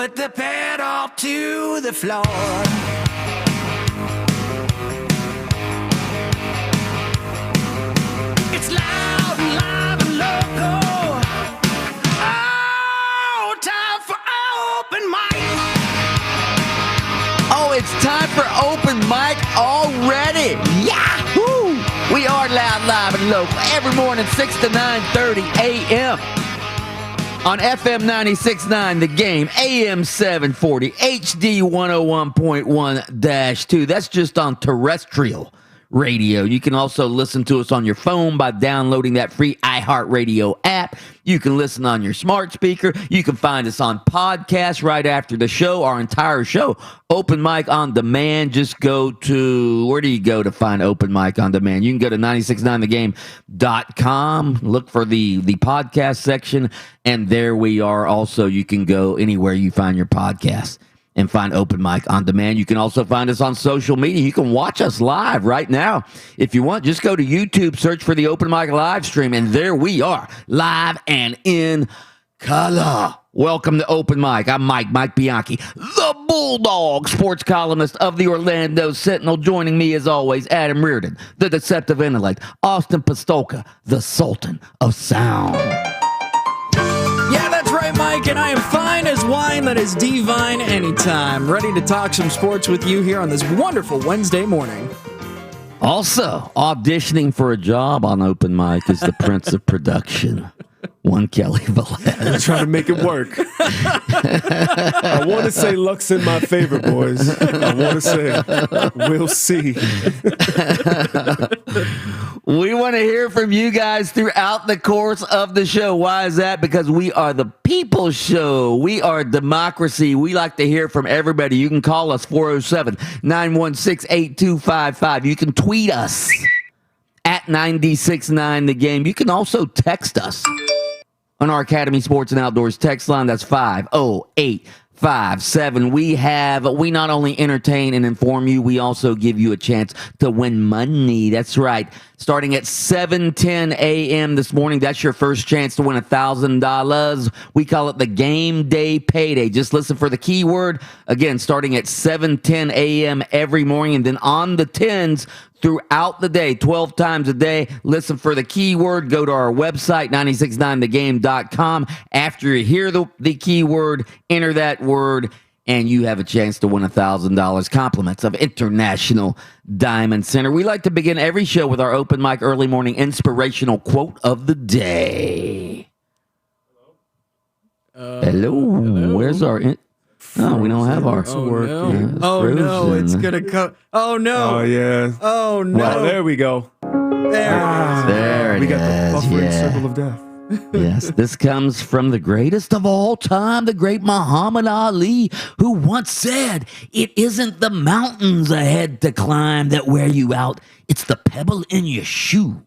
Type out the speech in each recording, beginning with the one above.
put the pedal to the floor. It's loud and live and local. Oh, time for open mic. Oh, it's time for open mic already. Yahoo! We are loud, live, and local every morning, 6 to 9:30 a.m. on FM 96.9 The Game, AM 740, HD 101.1-2. That's just on terrestrial radio. You can also listen to us on your phone by downloading that free iHeartRadio app. You can listen on your smart speaker. You can find us on podcast right after the show, our entire show. Open Mic on Demand. Just go to, where do you go to find Open Mic on Demand? You can go to 969thegame.com, look for the podcast section, and there we are. Also, you can go anywhere you find your podcast and find Open Mic on Demand. You can also find us on social media. You can watch us live right now. If you want, just go to YouTube, search for the Open Mic live stream, and there we are, live and in color. Welcome to Open Mic. I'm Mike Bianchi, the Bulldog sports columnist of the Orlando Sentinel. Joining me, as always, Adam Reardon, the deceptive intellect, Austin Pastolka, the Sultan of Sound. Yeah, that's right, Mike, and I am fine as wine that is divine anytime. Ready to talk some sports with you here on this wonderful Wednesday morning. Also, auditioning for a job on Open Mic is the Prince of Production, one Kelly Velez. I'm trying to make it work. I want to say luck's in my favor, boys. I want to say we'll see. We want to hear from you guys throughout the course of the show. Why is that? Because we are the People's Show. We are democracy. We like to hear from everybody. You can call us 407-916-8255. You can tweet us at 969 The Game. You can also text us on our Academy Sports and Outdoors text line. That's 50857. We not only entertain and inform you, we also give you a chance to win money. That's right. Starting at 7:10 a.m. this morning, that's your first chance to win $1,000. We call it the Game Day Payday. Just listen for the keyword. Again, starting at 7:10 a.m. every morning, and then on the 10s throughout the day, 12 times a day. Listen for the keyword. Go to our website, 969thegame.com. After you hear the keyword, enter that word, and you have a chance to win $1,000. Compliments of International Diamond Center. We like to begin every show with our Open Mic early morning inspirational quote of the day. Hello. Where's our... No, we don't have our... No, it's going to come... Oh, no. Oh, yeah. Oh, no. Well, there we go. There we got the buffering circle of death. Yes, this comes from the greatest of all time, the great Muhammad Ali, who once said, "It isn't the mountains ahead to climb that wear you out. It's the pebble in your shoe."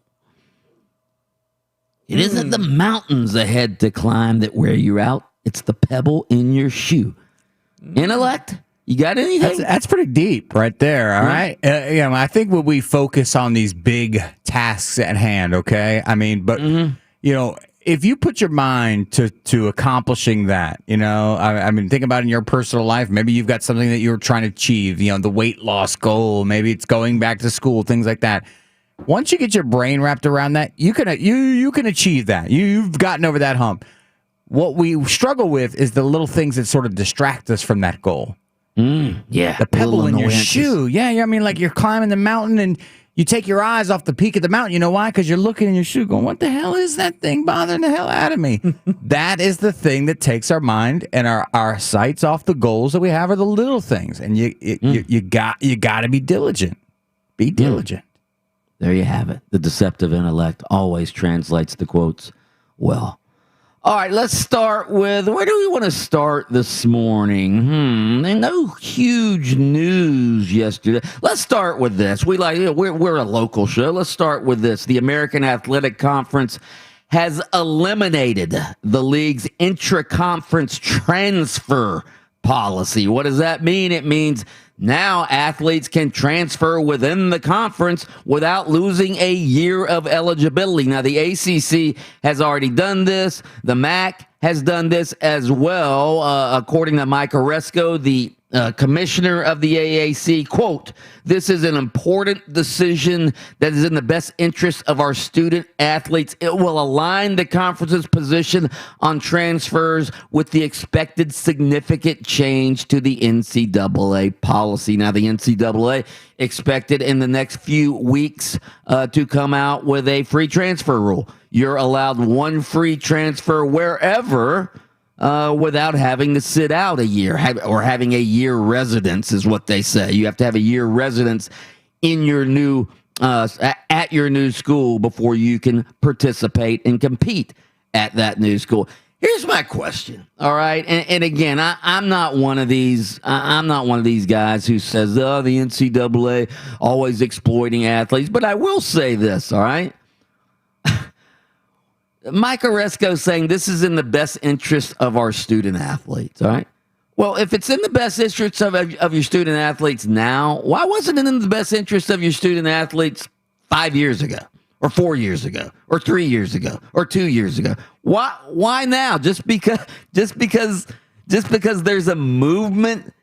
It isn't the mountains ahead to climb that wear you out. It's the pebble in your shoe. Intellect? You got anything? That's pretty deep right there, all right? I think when we focus on these big tasks at hand, okay? I mean, but, if you put your mind to accomplishing that, I mean, think about it in your personal life. Maybe you've got something that you're trying to achieve, the weight loss goal. Maybe it's going back to school, things like that. Once you get your brain wrapped around that, you can achieve that. You've gotten over that hump. What we struggle with is the little things that sort of distract us from that goal. Yeah. The pebble in your shoe. Yeah, I mean, like you're climbing the mountain and you take your eyes off the peak of the mountain. You know why? Because you're looking in your shoe going, what the hell is that thing bothering the hell out of me? That is the thing that takes our mind and our sights off the goals that we have, are the little things. And you got to be diligent. Be diligent. There you have it. The deceptive intellect always translates the quotes well. All right, let's start with, where do we want to start this morning? No huge news yesterday. Let's start with this. We're a local show. Let's start with this. The American Athletic Conference has eliminated the league's intra-conference transfer policy. What does that mean? It means now athletes can transfer within the conference without losing a year of eligibility. Now, the ACC has already done this. The MAC has done this as well. According to Mike Oresco, the commissioner of the AAC, quote, "This is an important decision that is in the best interest of our student athletes. It will align the conference's position on transfers with the expected significant change to the NCAA policy." Now, the NCAA expected in the next few weeks to come out with a free transfer rule. You're allowed one free transfer wherever without having to sit out a year or having a year residence is what they say. You have to have a year residence in your new at your new school before you can participate and compete at that new school. Here's my question. All right. And again, I'm not one of these. I'm not one of these guys who says, "Oh, the NCAA always exploiting athletes." But I will say this. All right. Mike Oresco saying this is in the best interest of our student athletes, all right? Well, if it's in the best interest of your student athletes now, why wasn't it in the best interest of your student athletes 5 years ago or 4 years ago or 3 years ago or 2 years ago? Why now? Just because there's a movement,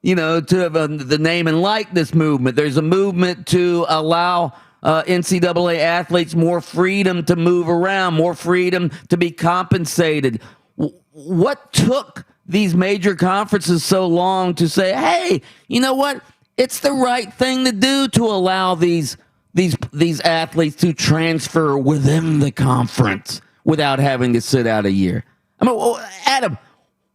you know, to the name and likeness movement. There's a movement to allow NCAA athletes more freedom to move around, more freedom to be compensated. What took these major conferences so long to say, "Hey, you know what? It's the right thing to do to allow these athletes to transfer within the conference without having to sit out a year"? I mean, Adam,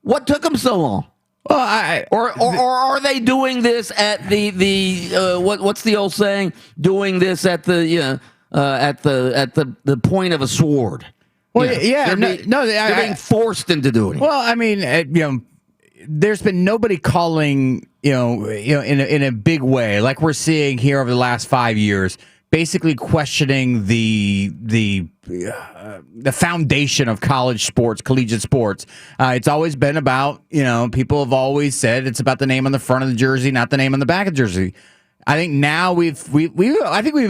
what took them so long? Well, or are they doing this at the what's the old saying? Doing this at the at the point of a sword. Well, yeah, they're being forced into doing it. Well, I mean, there's been nobody calling, in a big way, like we're seeing here over the last 5 years, basically questioning the foundation of college sports, collegiate sports. It's always been about, people have always said it's about the name on the front of the jersey, not the name on the back of the jersey. I think now we've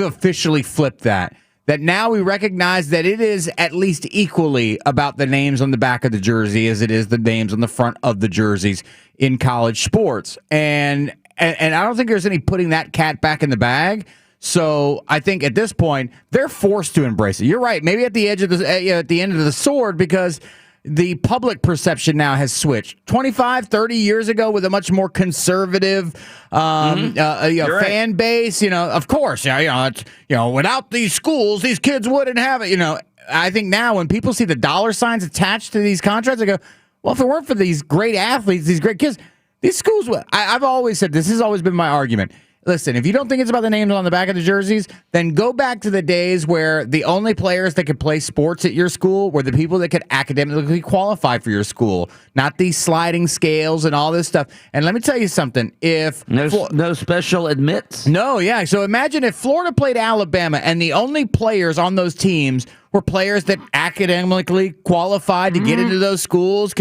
officially flipped that now we recognize that it is at least equally about the names on the back of the jersey as it is the names on the front of the jerseys in college sports. And I don't think there's any putting that cat back in the bag. So I think at this point they're forced to embrace it. You're right, maybe at the edge of at the end of the sword, because the public perception now has switched. 25, 30 years ago, with a much more conservative fan base, of course, without these schools, these kids wouldn't have it. I think now when people see the dollar signs attached to these contracts, they go, well, if it weren't for these great athletes, these great kids, these schools would. I've always said, this has always been my argument. Listen, if you don't think it's about the names on the back of the jerseys, then go back to the days where the only players that could play sports at your school were the people that could academically qualify for your school, not these sliding scales and all this stuff. And let me tell you something. If no special admits? No, yeah. So imagine if Florida played Alabama and the only players on those teams were players that academically qualified to get into those schools.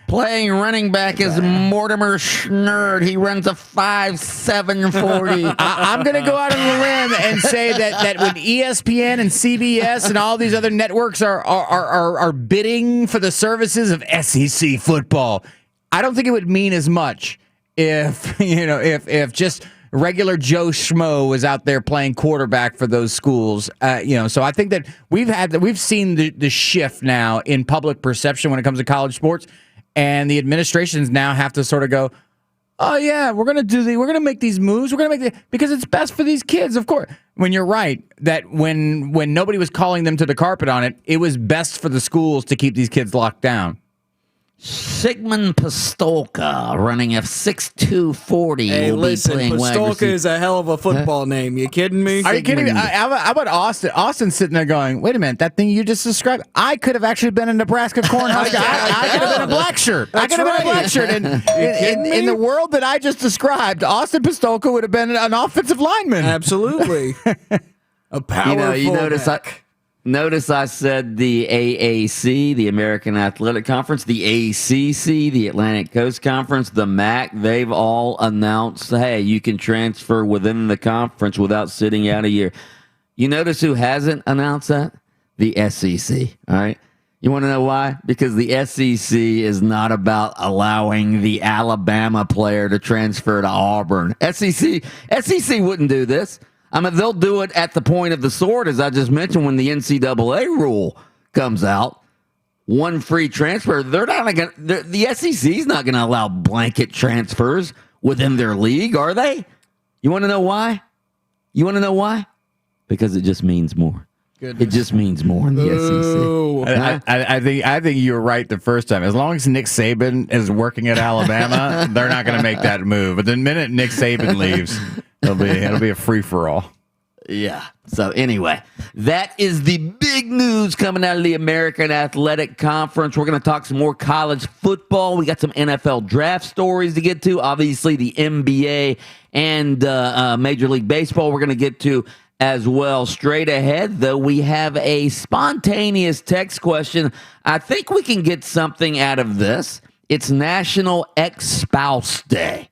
Playing running back is Mortimer Schnurd. He runs a 5.7 40. I'm going to go out on a limb and say that when ESPN and CBS and all these other networks are bidding for the services of SEC football, I don't think it would mean as much if just regular Joe Schmo was out there playing quarterback for those schools. So I think that we've seen the shift now in public perception when it comes to college sports, and the administrations now have to sort of go, oh yeah, we're gonna make these moves, because it's best for these kids, of course. When you're right that when nobody was calling them to the carpet on it, it was best for the schools to keep these kids locked down. Sigmund Pistolka running a 6.2 40. Hey, listen, Pistolka is a hell of a football name. You kidding me? Are you kidding me? How about Austin? Austin's sitting there going, wait a minute, that thing you just described, I could have actually been a Nebraska Cornhusker. I could have been a black shirt. I could have been a black shirt. And in the world that I just described, Austin Pistolka would have been an offensive lineman. Absolutely. A power you notice Notice I said the AAC, the American Athletic Conference, the ACC, the Atlantic Coast Conference, the MAC. They've all announced, hey, you can transfer within the conference without sitting out a year. You notice who hasn't announced that? The SEC. All right. You want to know why? Because the SEC is not about allowing the Alabama player to transfer to Auburn. SEC wouldn't do this. I mean, they'll do it at the point of the sword, as I just mentioned, when the NCAA rule comes out. One free transfer. The SEC is not going to allow blanket transfers within their league, are they? You want to know why? Because it just means more. Goodness. It just means more in the SEC. I think you were right the first time. As long as Nick Saban is working at Alabama, they're not going to make that move. But the minute Nick Saban leaves, it'll be a free for all. Yeah. So anyway, that is the big news coming out of the American Athletic Conference. We're going to talk some more college football. We got some NFL draft stories to get to. Obviously, the NBA and Major League Baseball we're going to get to as well. Straight ahead, though, we have a spontaneous text question. I think we can get something out of this. It's National Ex-Spouse Day.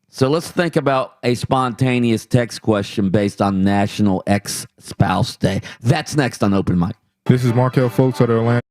So let's think about a spontaneous text question based on National Ex-Spouse Day. That's next on Open Mic. This is Markel Fultz of the Atlanta.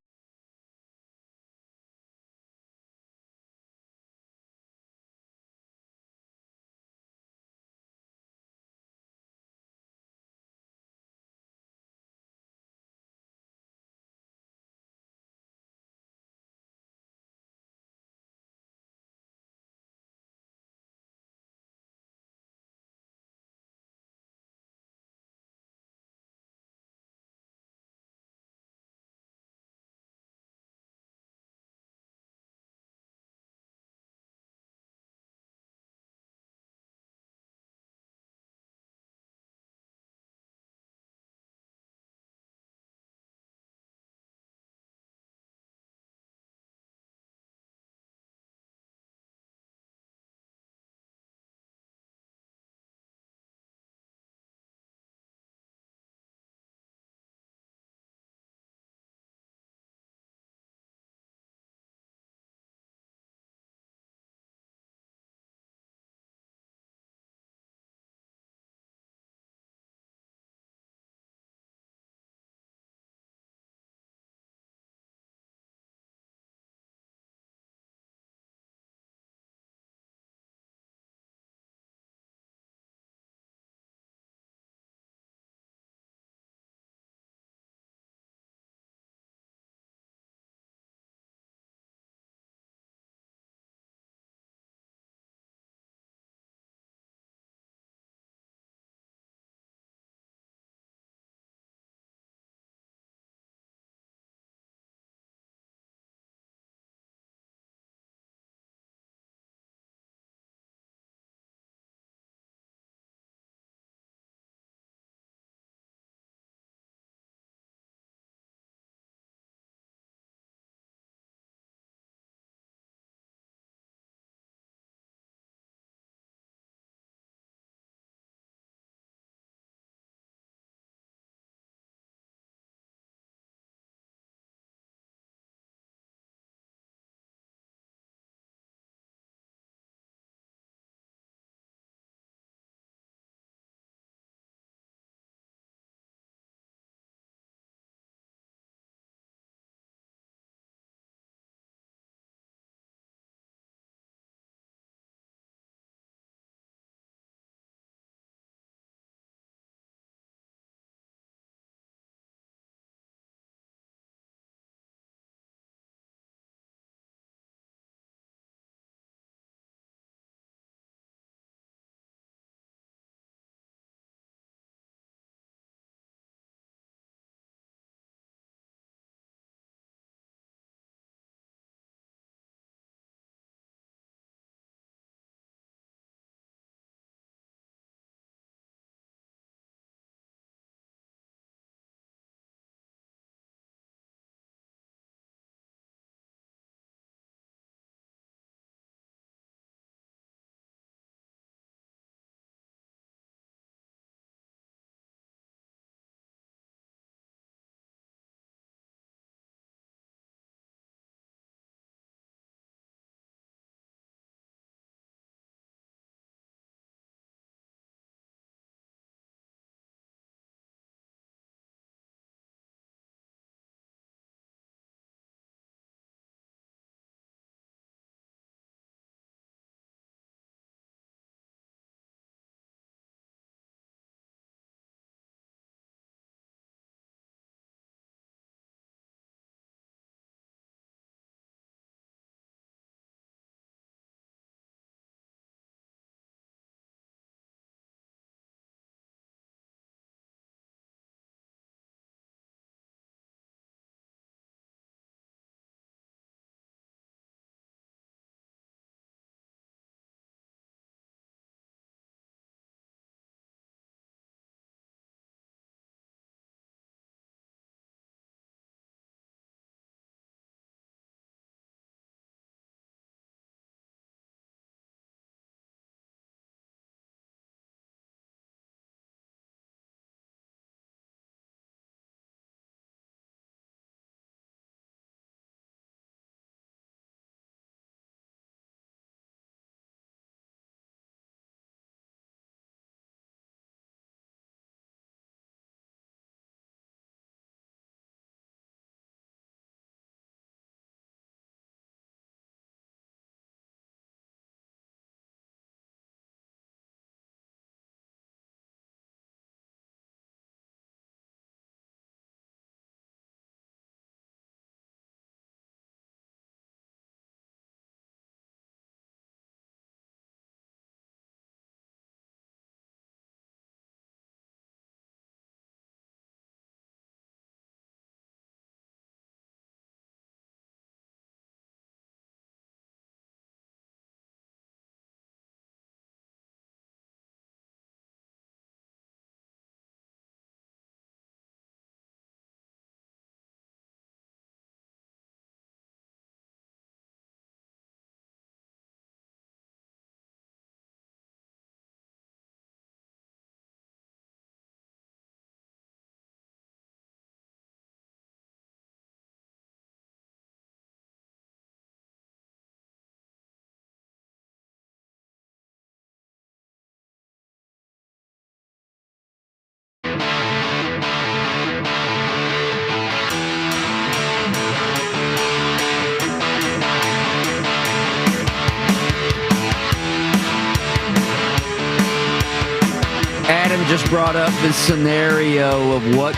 Adam just brought up this scenario of what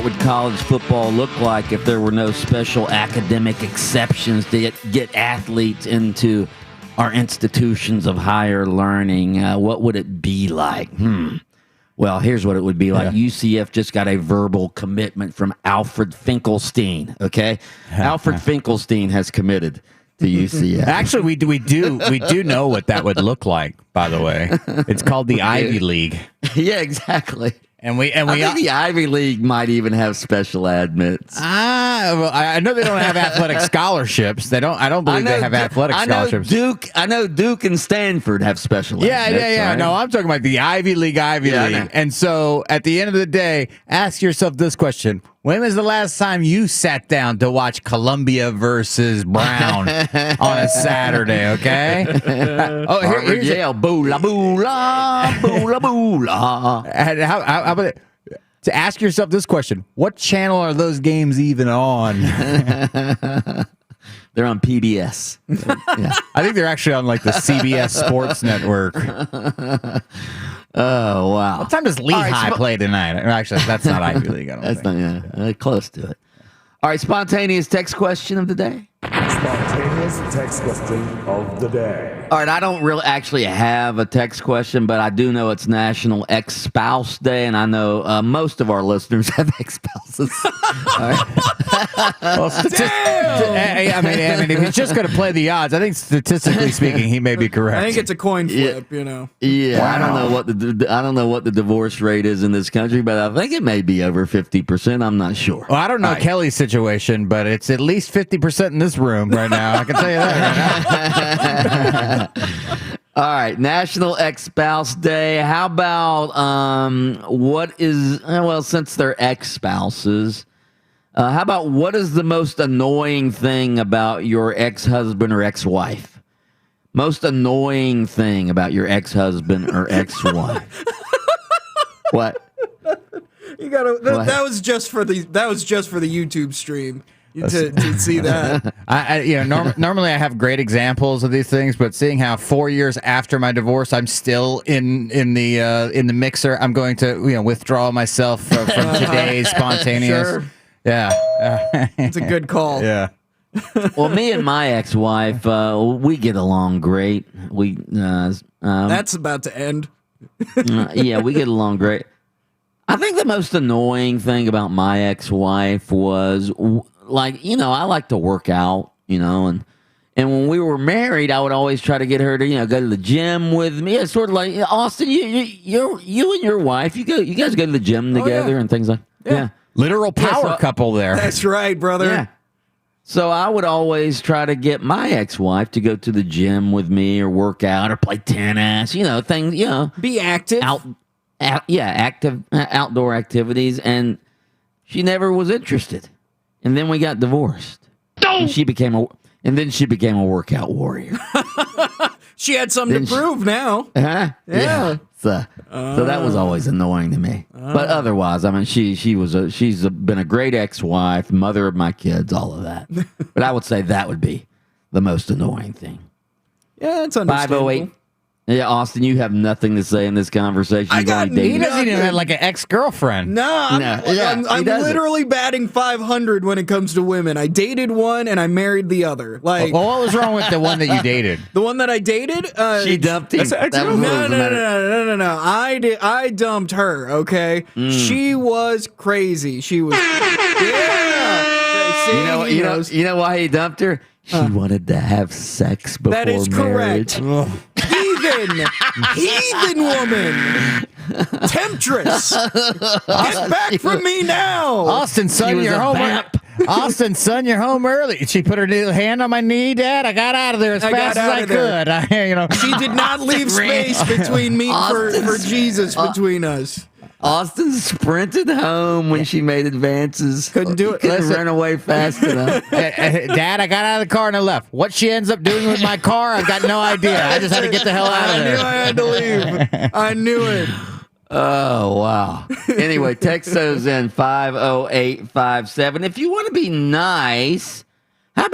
would college football look like if there were no special academic exceptions to get athletes into our institutions of higher learning. What would it be like? Well, here's what it would be like. UCF just got a verbal commitment from Alfred Finkelstein, okay? Alfred Finkelstein has committed to UCF. Actually, we do know what that would look like, by the way. It's called the Ivy League. Yeah, exactly. And I think the Ivy League might even have special admits. Well, I know they don't have athletic scholarships. They don't. I don't believe they have athletic scholarships. I know Duke and Stanford have special admits. Yeah. Right? No, I'm talking about the Ivy League. And so, at the end of the day, ask yourself this question: when was the last time you sat down to watch Columbia versus Brown on a Saturday? Okay. Here's Yale, boola boola boola boola. And how about it? To ask yourself this question: what channel are those games even on? They're on PBS. Yeah. I think they're actually on like the CBS Sports Network. Oh, wow. What time does Lehigh play tonight? Actually, that's not Ivy League. I don't That's think. not, close to it. All right, spontaneous text question of the day. Spontaneous text question of the day. All right, I don't really actually have a text question, but I do know it's National Ex-Spouse Day, and I know most of our listeners have ex-spouses. All right. Well, I mean, if he's just going to play the odds, I think statistically speaking, he may be correct. I think it's a coin flip, Yeah, wow. I don't know what the divorce rate is in this country, but I think it may be over 50%. I'm not sure. Well, I don't know Kelly's situation, but it's at least 50% in this room right now. I can tell you that right now. All right, National Ex-Spouse Day. How about since they're ex-spouses, how about what is the most annoying thing about your ex-husband or ex-wife? Most annoying thing about your ex-husband or ex-wife? What? You gotta. That was just for the YouTube stream. To see that. Normally I have great examples of these things, but seeing how 4 years after my divorce I'm still in the mixer, I'm going to withdraw myself from today's spontaneous. Sure. Yeah, it's a good call. Yeah. Well, me and my ex-wife, we get along great. That's about to end. Yeah, we get along great. I think the most annoying thing about my ex-wife was, I like to work out, and when we were married, I would always try to get her to, go to the gym with me. It's sort of like, Austin, you and your wife, you guys go to the gym together and things like that. Yeah. Literal power couple there. That's right, brother. Yeah. So I would always try to get my ex-wife to go to the gym with me or work out or play tennis, things, Be active. Active outdoor activities, and she never was interested. And then we got divorced. And she became a workout warrior. She had something to prove now. Uh-huh. Yeah. So that was always annoying to me. But otherwise, I mean, she's been a great ex-wife, mother of my kids, all of that. But I would say that would be the most annoying thing. Yeah, it's understandable. 508. Yeah, Austin, you have nothing to say in this conversation. He doesn't even have like an ex-girlfriend. I'm literally batting 500 when it comes to women. I dated one and I married the other. What was wrong with the one that you dated? The one that I dated? She dumped him. No. I dumped her, okay? She was crazy. She was... Yeah. You know why he dumped her? She wanted to have sex before marriage. That is correct. Heathen woman. Temptress. Get back from me now. Austin, son, you're home. Austin, son, you're home early. She put her hand on my knee, Dad. I got out of there as fast as I could. She did not leave space between me for Jesus between us. Austin sprinted home when she made advances. Couldn't do it. Couldn't run away fast enough. Dad, I got out of the car and I left. What she ends up doing with my car, I've got no idea. I just had to get the hell out of there. I knew I had to leave. I knew it. Oh, wow. Anyway, text those in 50857. If you want to be nice, how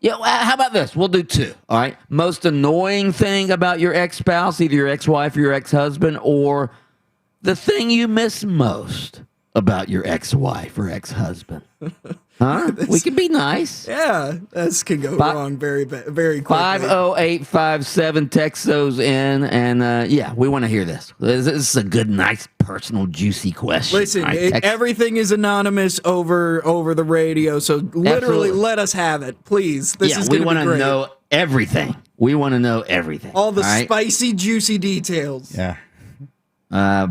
Yeah, well, how about this? We'll do 2. All right. Most annoying thing about your ex-spouse, either your ex-wife or your ex-husband, or the thing you miss most about your ex-wife or ex-husband. Huh? We can be nice. Yeah, this can go wrong very quickly. 50857, text those in, and yeah, we want to hear this. This is a good, nice, personal, juicy question. Listen, All right, everything is anonymous over the radio, so literally Absolutely. let us have it, please. This is we going to want be to great. know everything. We want to know everything. All the right? spicy, juicy details. Yeah.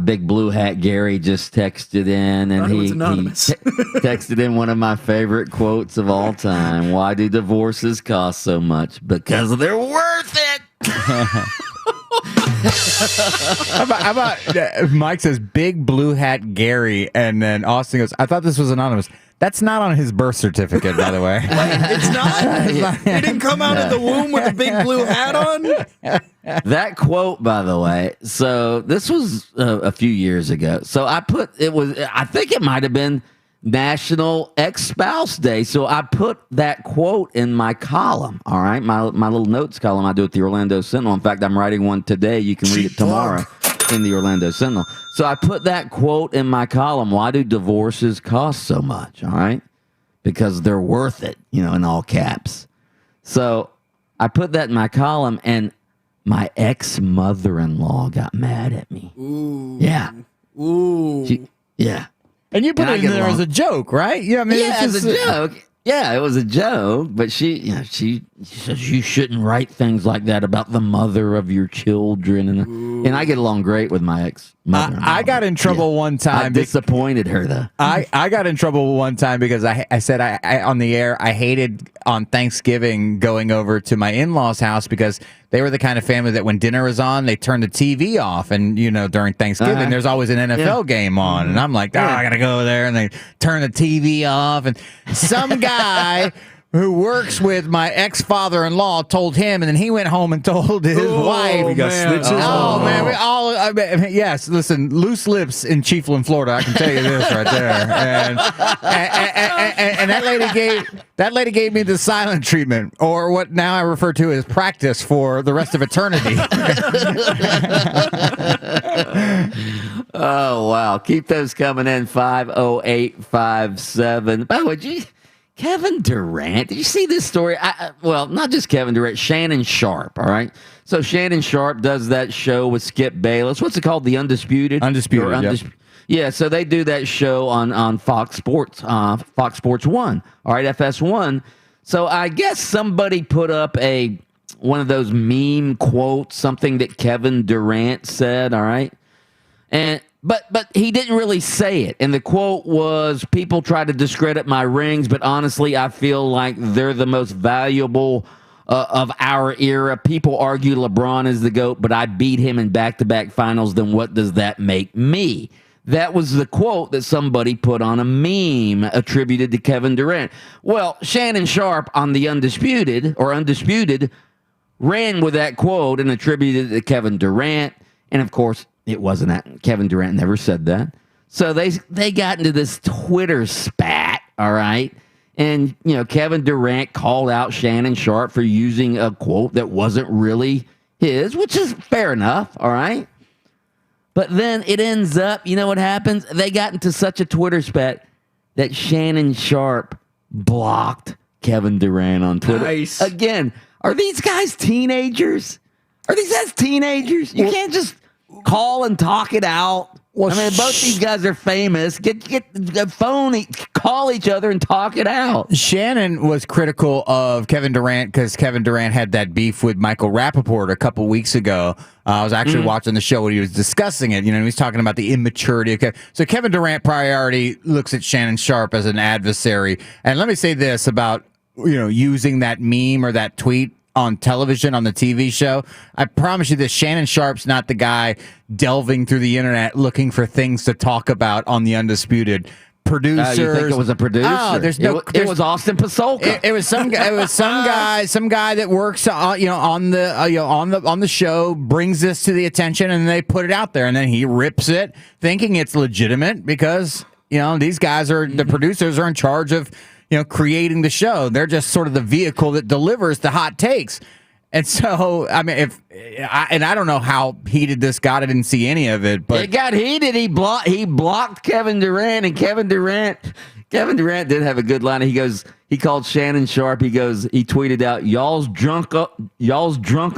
Big Blue Hat Gary just texted in, and Thought it was he anonymous. texted in one of my favorite quotes of all time. Why do divorces cost so much? Because they're worth it. How about Mike says Big Blue Hat Gary, and then Austin goes, I thought this was anonymous. That's not on his birth certificate, by the way. It's not? He didn't come out of the womb with a big blue hat on? That quote, by the way, so this was a few years ago. So I think it might have been National Ex-Spouse Day. So I put that quote in my column, all right? My little notes column I do at the Orlando Sentinel. In fact, I'm writing one today. You can read it tomorrow in the Orlando Sentinel. So I put that quote in my column. Why do divorces cost so much, all right? Because they're worth it, in all caps. So I put that in my column, and my ex-mother-in-law got mad at me. Ooh. Yeah. Ooh. Yeah. And you put And I it in get there along. as a joke, right? Yeah, I mean, Yeah, it's as a joke. Yeah, it was a joke, but she says you shouldn't write things like that about the mother of your children, and I get along great with my ex-mother. I got in trouble one time. I disappointed her though. I got in trouble one time because I said I on the air I hated on Thanksgiving going over to my in-laws' house because they were the kind of family that when dinner was on, they turned the TV off. And, during Thanksgiving, there's always an NFL game on. And I'm like, I got to go there. And they turn the TV off. And some guy who works with my ex-father-in-law told him, and then he went home and told his wife. We got snitches. Oh, man. We all, yes, listen, loose lips in Chiefland, Florida. I can tell you this right there. And that lady gave me the silent treatment, or what now I refer to as practice for the rest of eternity. Oh wow! Keep those coming in. 50857. By the way, Kevin Durant. Did you see this story? Well, not just Kevin Durant. Shannon Sharp. All right. So Shannon Sharp does that show with Skip Bayless. What's it called? The Undisputed. Undisputed. Yep. Yeah. So they do that show on Fox Sports. Fox Sports 1. All right. FS1. So I guess somebody put up one of those meme quotes, something that Kevin Durant said. All right. But he didn't really say it. And the quote was, people try to discredit my rings, but honestly, I feel like they're the most valuable of our era. People argue LeBron is the GOAT, but I beat him in back-to-back finals. Then what does that make me? That was the quote that somebody put on a meme attributed to Kevin Durant. Well, Shannon Sharp on the Undisputed ran with that quote and attributed it to Kevin Durant. And of course, it wasn't that. Kevin Durant never said that. So they got into this Twitter spat, all right? And, Kevin Durant called out Shannon Sharp for using a quote that wasn't really his, which is fair enough, all right? But then it ends up, you know what happens? They got into such a Twitter spat that Shannon Sharp blocked Kevin Durant on Twitter. Nice. Again, are these guys teenagers? Are these guys teenagers? You can't just call and talk it out. Well, I mean, both these guys are famous. Get a phone, call each other and talk it out. Shannon was critical of Kevin Durant because Kevin Durant had that beef with Michael Rappaport a couple weeks ago. I was actually watching the show when he was discussing it. He was talking about the immaturity of Kevin. So Kevin Durant priority looks at Shannon Sharp as an adversary. And let me say this about using that meme or that tweet on television, on the TV show. I promise you this, Shannon Sharp's not the guy delving through the internet looking for things to talk about on the Undisputed. Producers. You think it was a producer? Oh, it was Austin Pasolka. It was some guy. It was some guy that works, on the show, brings this to the attention, and they put it out there, and then he rips it, thinking it's legitimate because these guys the producers are in charge of creating the show. They're just sort of the vehicle that delivers the hot takes. And so, I mean, I don't know how heated this got. I didn't see any of it, but it got heated. He blocked Kevin Durant, and Kevin Durant did have a good line. He called Shannon Sharp. He tweeted out, y'all's drunk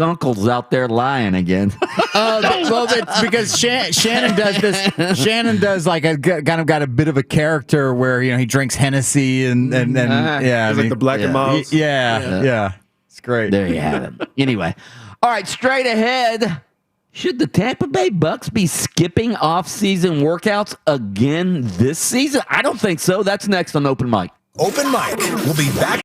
uncles out there lying again. Well, it's because Shannon does this. Shannon does like kind of got a bit of a character where he drinks Hennessy and yeah, It's like the Black and Miles. Yeah. It's great. There you have it. Anyway, all right, straight ahead. Should the Tampa Bay Bucs be skipping off-season workouts again this season? I don't think so. That's next on Open Mic. Open Mic. We'll be back.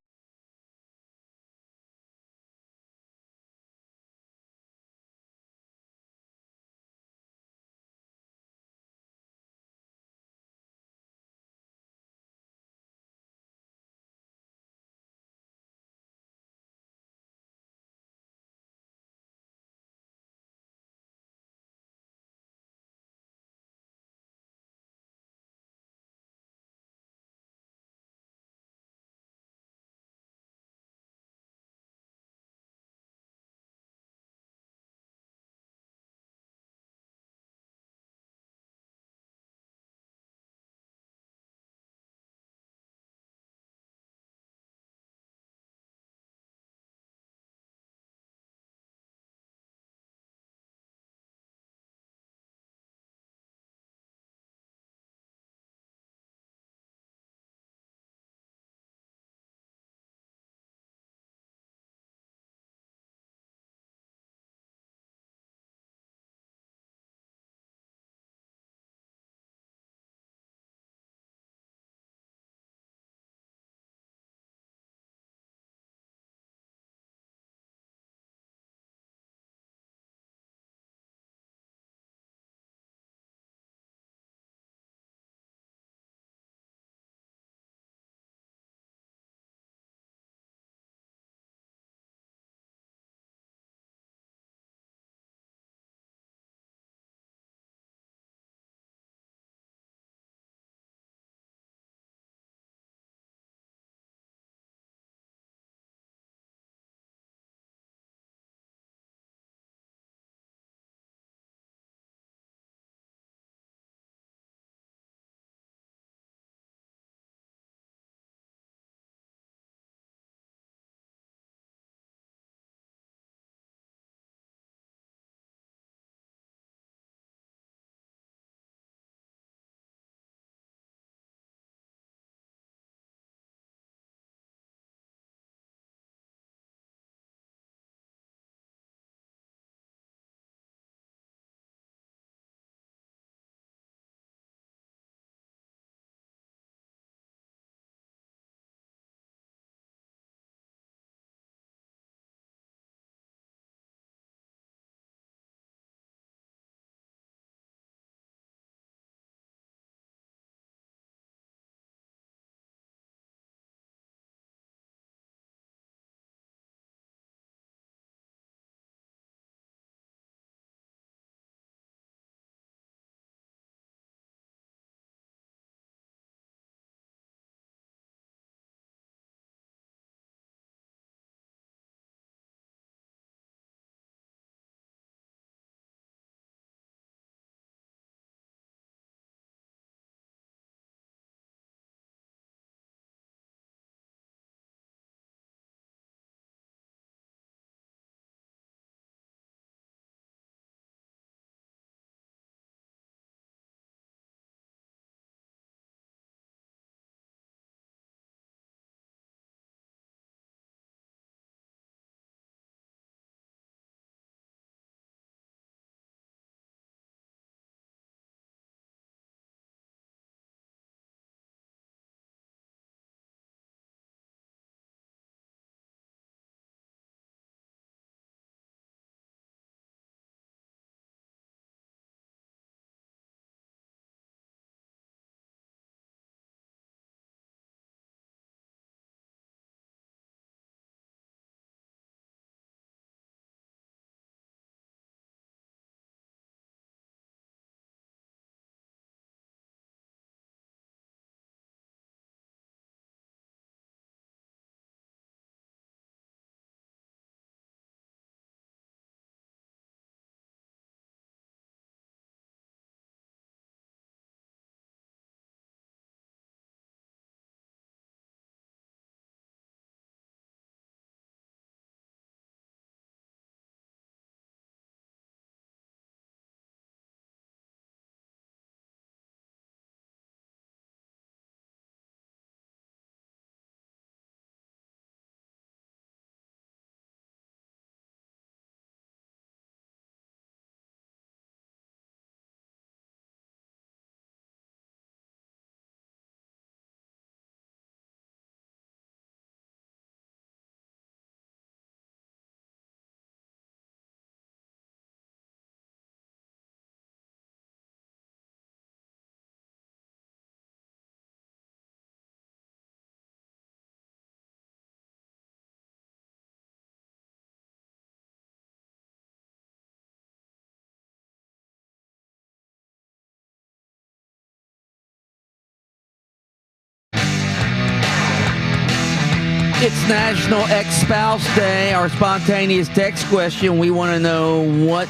It's National Ex-Spouse Day. Our spontaneous text question. We want to know what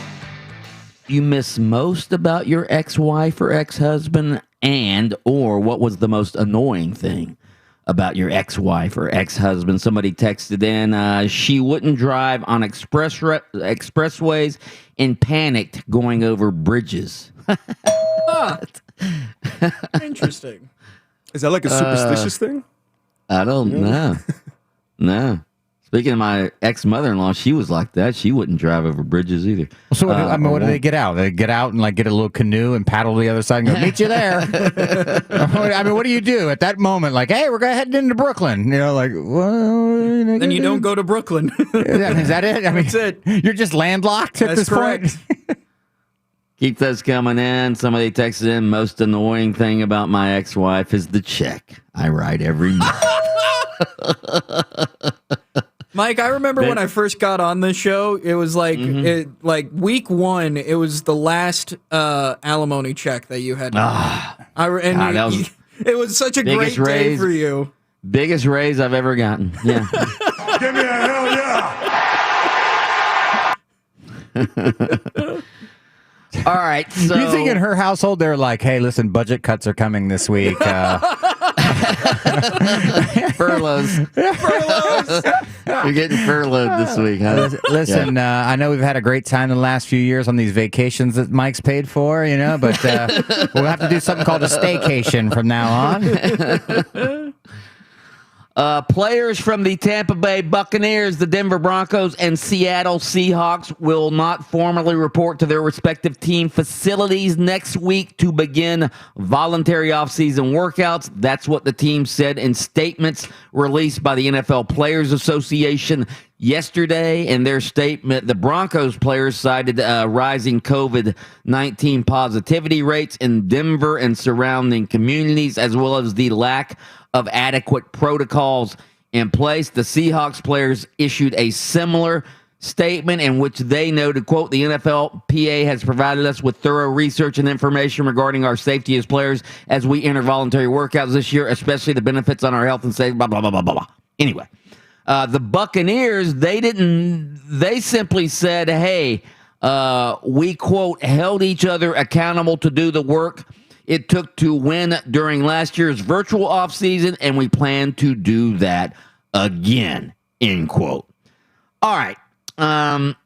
you miss most about your ex-wife or ex-husband, and or what was the most annoying thing about your ex-wife or ex-husband. Somebody texted in, she wouldn't drive on expressways and panicked going over bridges. Interesting. Is that like a superstitious thing? I don't know. No. Speaking of my ex-mother-in-law, she was like that. She wouldn't drive over bridges either. So, what do they get out? They get out and like get a little canoe and paddle to the other side and go, meet you there. I mean, what do you do at that moment? Like, hey, we're going heading into Brooklyn. You know, like, well, Then you don't go to Brooklyn. Is that it? I mean, That's it. You're just landlocked at this correct. point. Keep those coming in. Somebody texted in, most annoying thing about my ex-wife is the check I write every month. Mike, I remember when I first got on this show, it was like like week one, it was the last alimony check that you had. It was such a great day for you. Biggest raise I've ever gotten. Yeah. Give me a hell yeah. All right. So You think in her household they're like, hey, listen, budget cuts are coming this week. furloughs. You're getting furloughed this week, huh? Listen, I know we've had a great time the last few years on these vacations that Mike's paid for, you know, but we'll have to do something called a staycation from now on. Players from the Tampa Bay Buccaneers, the Denver Broncos, and Seattle Seahawks will not formally report to their respective team facilities next week to begin voluntary offseason workouts. That's what the team said in statements released by the NFL Players Association yesterday. In their statement, the Broncos players cited rising COVID-19 positivity rates in Denver and surrounding communities, as well as the lack of adequate protocols in place. The Seahawks players issued a similar statement in which they noted, quote, the NFLPA has provided us with thorough research and information regarding our safety as players as we enter voluntary workouts this year, especially the benefits on our health and safety, blah, blah, blah, blah, blah. Anyway, the Buccaneers, they simply said, hey, we, quote, held each other accountable to do the work it took to win during last year's virtual offseason, and we plan to do that again, end quote. All right. Am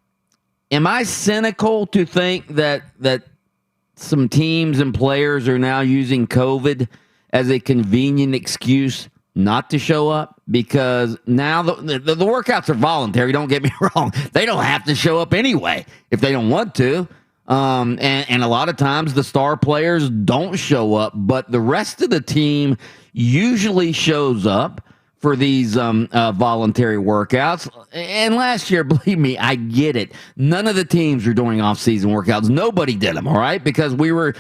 I cynical to think that some teams and players are now using COVID as a convenient excuse not to show up? Because now the workouts are voluntary, don't get me wrong. They don't have to show up anyway if they don't want to. And a lot of times the star players don't show up, but the rest of the team usually shows up for these voluntary workouts. And last year, believe me, I get it. None of the teams were doing off-season workouts. Nobody did them, all right? Because we were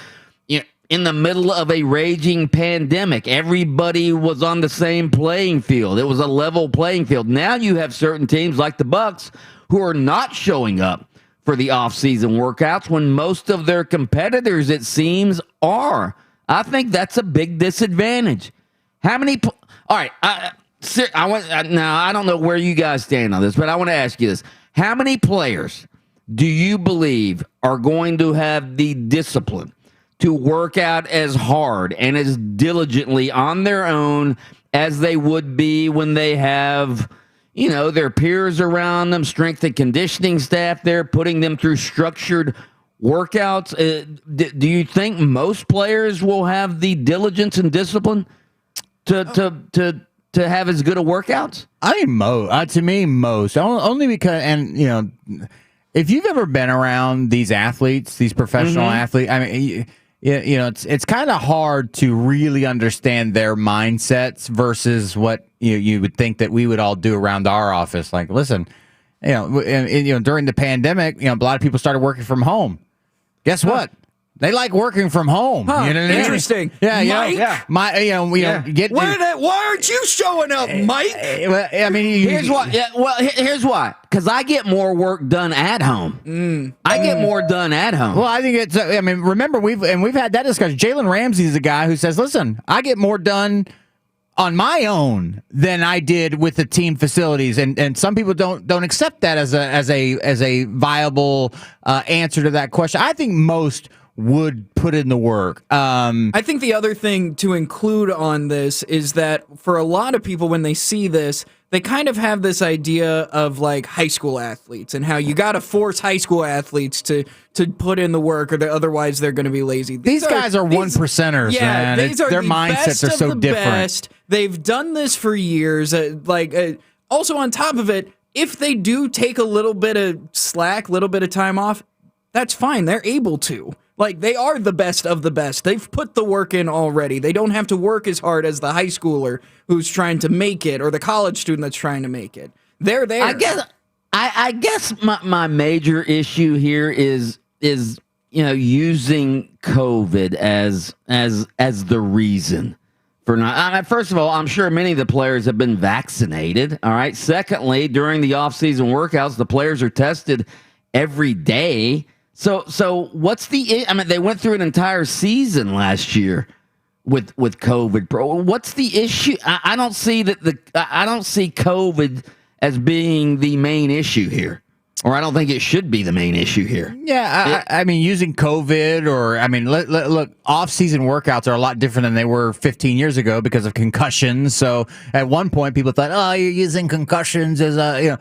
in the middle of a raging pandemic. Everybody was on the same playing field. It was a level playing field. Now you have certain teams like the Bucs who are not showing up for the off-season workouts when most of their competitors, it seems, are. I think that's a big disadvantage. How many? All right, now I don't know where you guys stand on this, but I want to ask you this: how many players do you believe are going to have the discipline to work out as hard and as diligently on their own as they would be when they have, you know, their peers around them, strength and conditioning staff there, putting them through structured workouts? Do you think most players will have the diligence and discipline to have as good a workouts? I mean, to me, most. Only because, and, you know, if you've ever been around these athletes, these professional athletes, I mean, you know, it's kind of hard to really understand their mindsets versus what you would think that we would all do around our office. Like, listen, you know, during the pandemic, you know, a lot of people started working from home. Guess what? They like working from home. Huh, you know what I mean? interesting. Yeah, Mike? Why aren't you showing up, Mike? I mean, Here's why. Yeah, well, here's why. Because I get more work done at home. I get more done at home. Well, I think it's. I mean, remember we've had that discussion. Jalen Ramsey is a guy who says, "Listen, I get more done on my own than I did with the team facilities, and some people don't accept that as a viable answer to that question. I think most would put in the work. I think the other thing to include on this is that for a lot of people, when they see this, they kind of have this idea of like high school athletes and how you got to force high school athletes to put in the work, or otherwalso they're going to be lazy. These guys are one percenters, man. These are their the mindsets best are of so the different. best. They've done this for years. Also on top of it, if they do take a little bit of slack, little bit of time off, that's fine. They're able to. Like, they are the best of the best. They've put the work in already. They don't have to work as hard as the high schooler who's trying to make it, or the college student that's trying to make it. They're there. I guess my major issue here is using COVID as the reason for not. I mean, first of all, I'm sure many of the players have been vaccinated. All right. Secondly, during the offseason workouts, the players are tested every day. So what's the? I mean, they went through an entire season last year with COVID. Bro, what's the issue? I don't see I don't see COVID as being the main issue here, or I don't think it should be the main issue here. Yeah, I mean, using COVID, or I mean, look, off-season workouts are a lot different than they were 15 years ago because of concussions. So at one point, people thought, "Oh, you're using concussions as a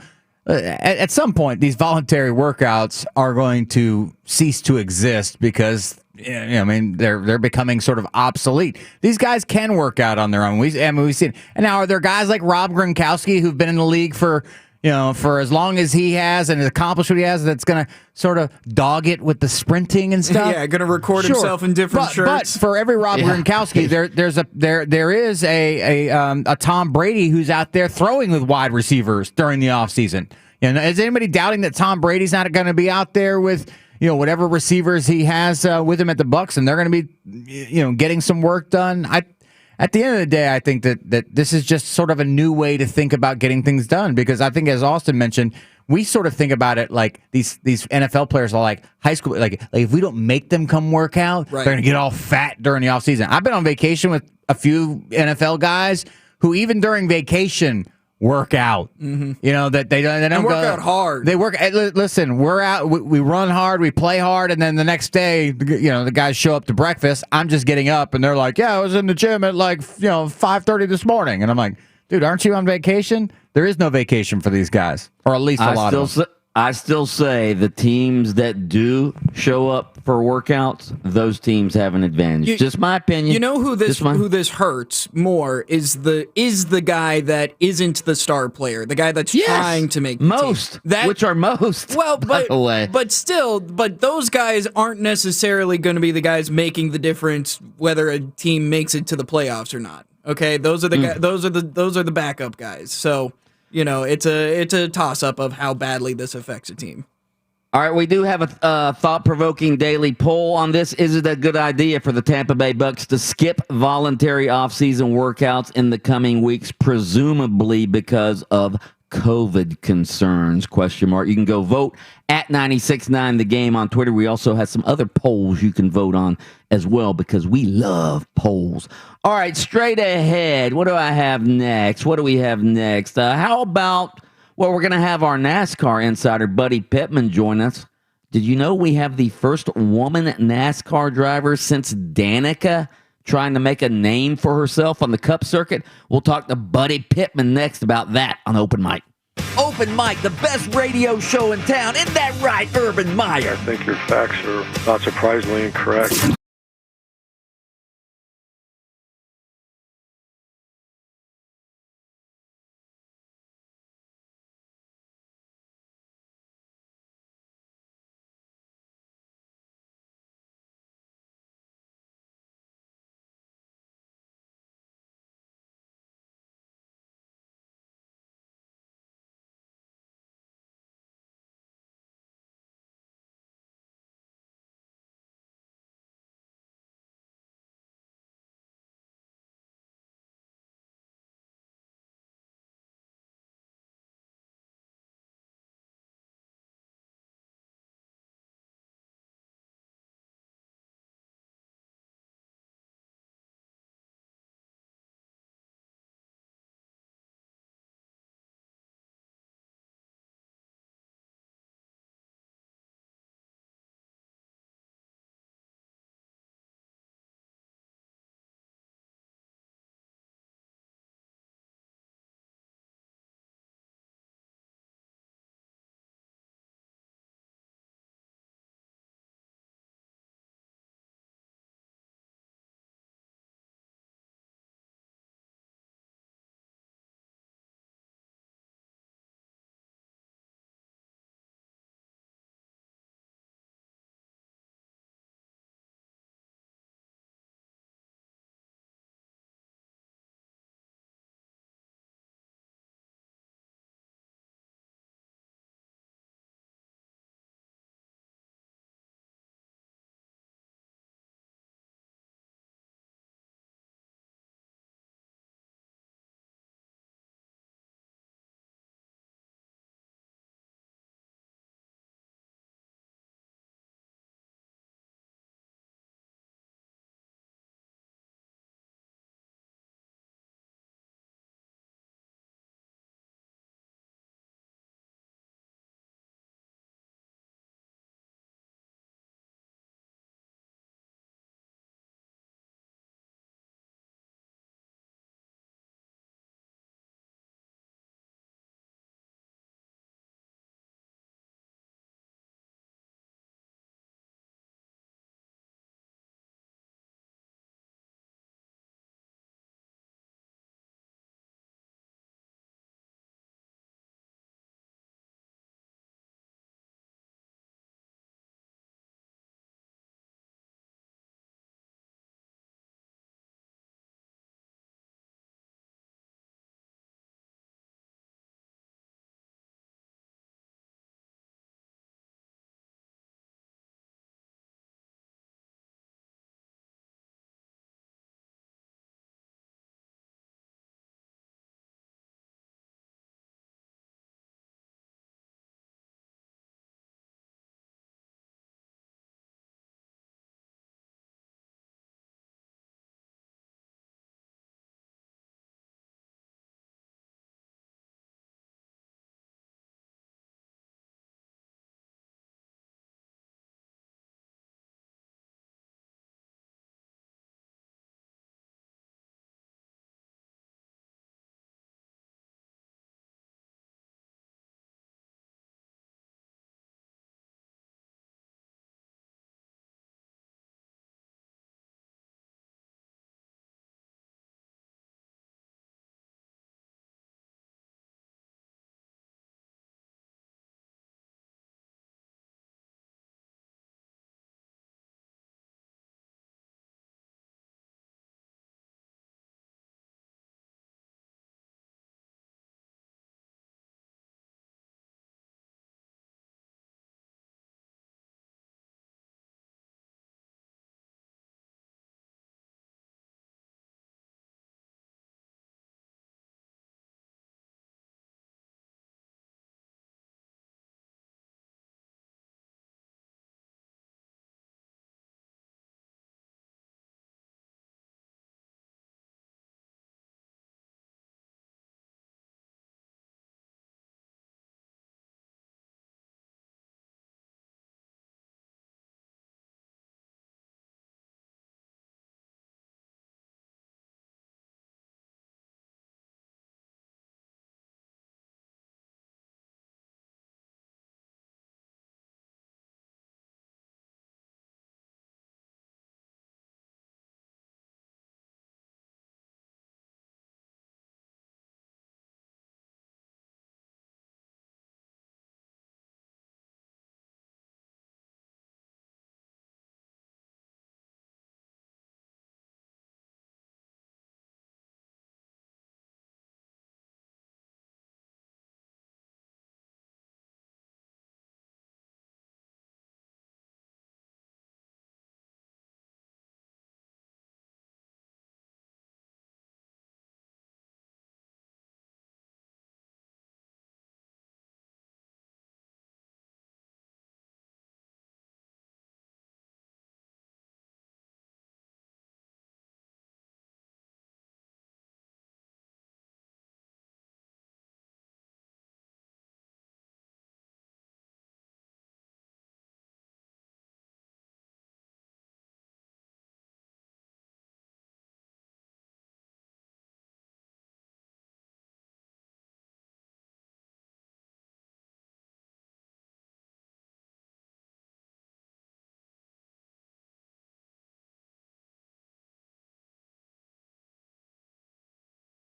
At some point, these voluntary workouts are going to cease to exist because I mean they're becoming sort of obsolete. These guys can work out on their own. We've seen, and now are there guys like Rob Gronkowski who've been in the league for as long as he has and accomplished what he has, that's going to sort of dog it with the sprinting and stuff? Yeah, going to record himself in different shirts. But for every Rob Gronkowski, there is a Tom Brady who's out there throwing with wide receivers during the offseason. Is anybody doubting that Tom Brady's not going to be out there with whatever receivers he has with him at the Bucs, and they're going to be getting some work done? At the end of the day, I think that this is just sort of a new way to think about getting things done, because I think, as Austin mentioned, we sort of think about it like these NFL players are like high school. Like if we don't make them come work out, they're going to get all fat during the offseason. I've been on vacation with a few NFL guys who even during vacation work out. That they don't work out hard. They work. Listen, we're out. We run hard. We play hard, and then the next day, the guys show up to breakfast. I'm just getting up, and they're like, "Yeah, I was in the gym at 5:30 this morning," and I'm like, "Dude, aren't you on vacation?" There is no vacation for these guys, or at least a lot of them. I still say the teams that do show up for workouts, those teams have an advantage. Just my opinion. You know who this hurts more is the guy that isn't the star player, the guy that's trying to make the team. Which are most. Well, by the way. but those guys aren't necessarily going to be the guys making the difference whether a team makes it to the playoffs or not. Okay, those are the those are the backup guys. So. It's a toss-up of how badly this affects a team. All right, we do have a thought-provoking daily poll on this. Is it a good idea for the Tampa Bay Bucs to skip voluntary off-season workouts in the coming weeks, presumably because of COVID concerns? ? You can go vote at 96.9 The Game on Twitter. We also have some other polls you can vote on as well, because we love polls. All right, straight ahead. What do I have next? How about, we're going to have our NASCAR insider, Buddy Pittman, join us. Did you know we have the first woman NASCAR driver since Danica trying to make a name for herself on the Cup circuit? We'll talk to Buddy Pittman next about that on Open Mic. Open Mic, the best radio show in town. Isn't that right, Urban Meyer? I think your facts are not surprisingly incorrect.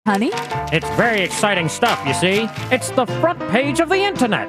Honey? It's very exciting stuff, you see. It's the front page of the internet.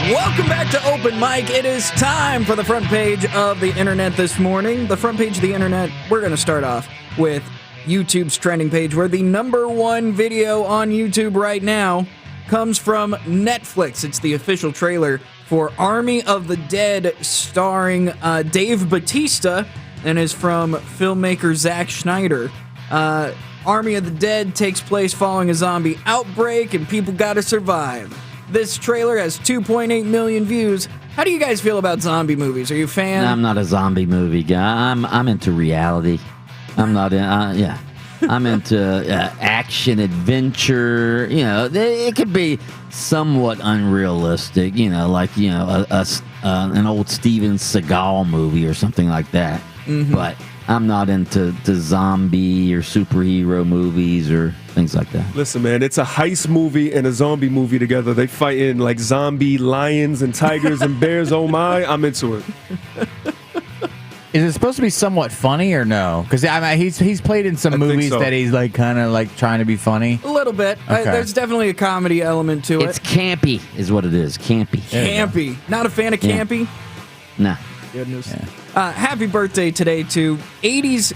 Welcome back to Open Mic. It is time for the front page of the internet this morning. The front page of the internet, we're going to start off with YouTube's trending page, where the #1 video on YouTube right now comes from Netflix. It's the official trailer for Army of the Dead, starring Dave Bautista, and is from filmmaker Zack Snyder. Army of the Dead takes place following a zombie outbreak, and people gotta survive. This trailer has 2.8 million views. How do you guys feel about zombie movies? Are you a fan? I'm not a zombie movie guy. I'm into reality. I'm not in. I'm into action, adventure. You know, it could be somewhat unrealistic. You know, like an old Steven Seagal movie or something like that. Mm-hmm. But I'm not into zombie or superhero movies or things like that. Listen, man, it's a heist movie and a zombie movie together. They fight in like zombie lions and tigers and bears. Oh my, I'm into it. Is it supposed to be somewhat funny or no? Because he's played in some movies that he's like kind of like trying to be funny. A little bit. Okay. There's definitely a comedy element to it. It's campy, is what it is. Campy. Campy. Not a fan of campy? Nah. Goodness. Yeah. Happy birthday today to 80s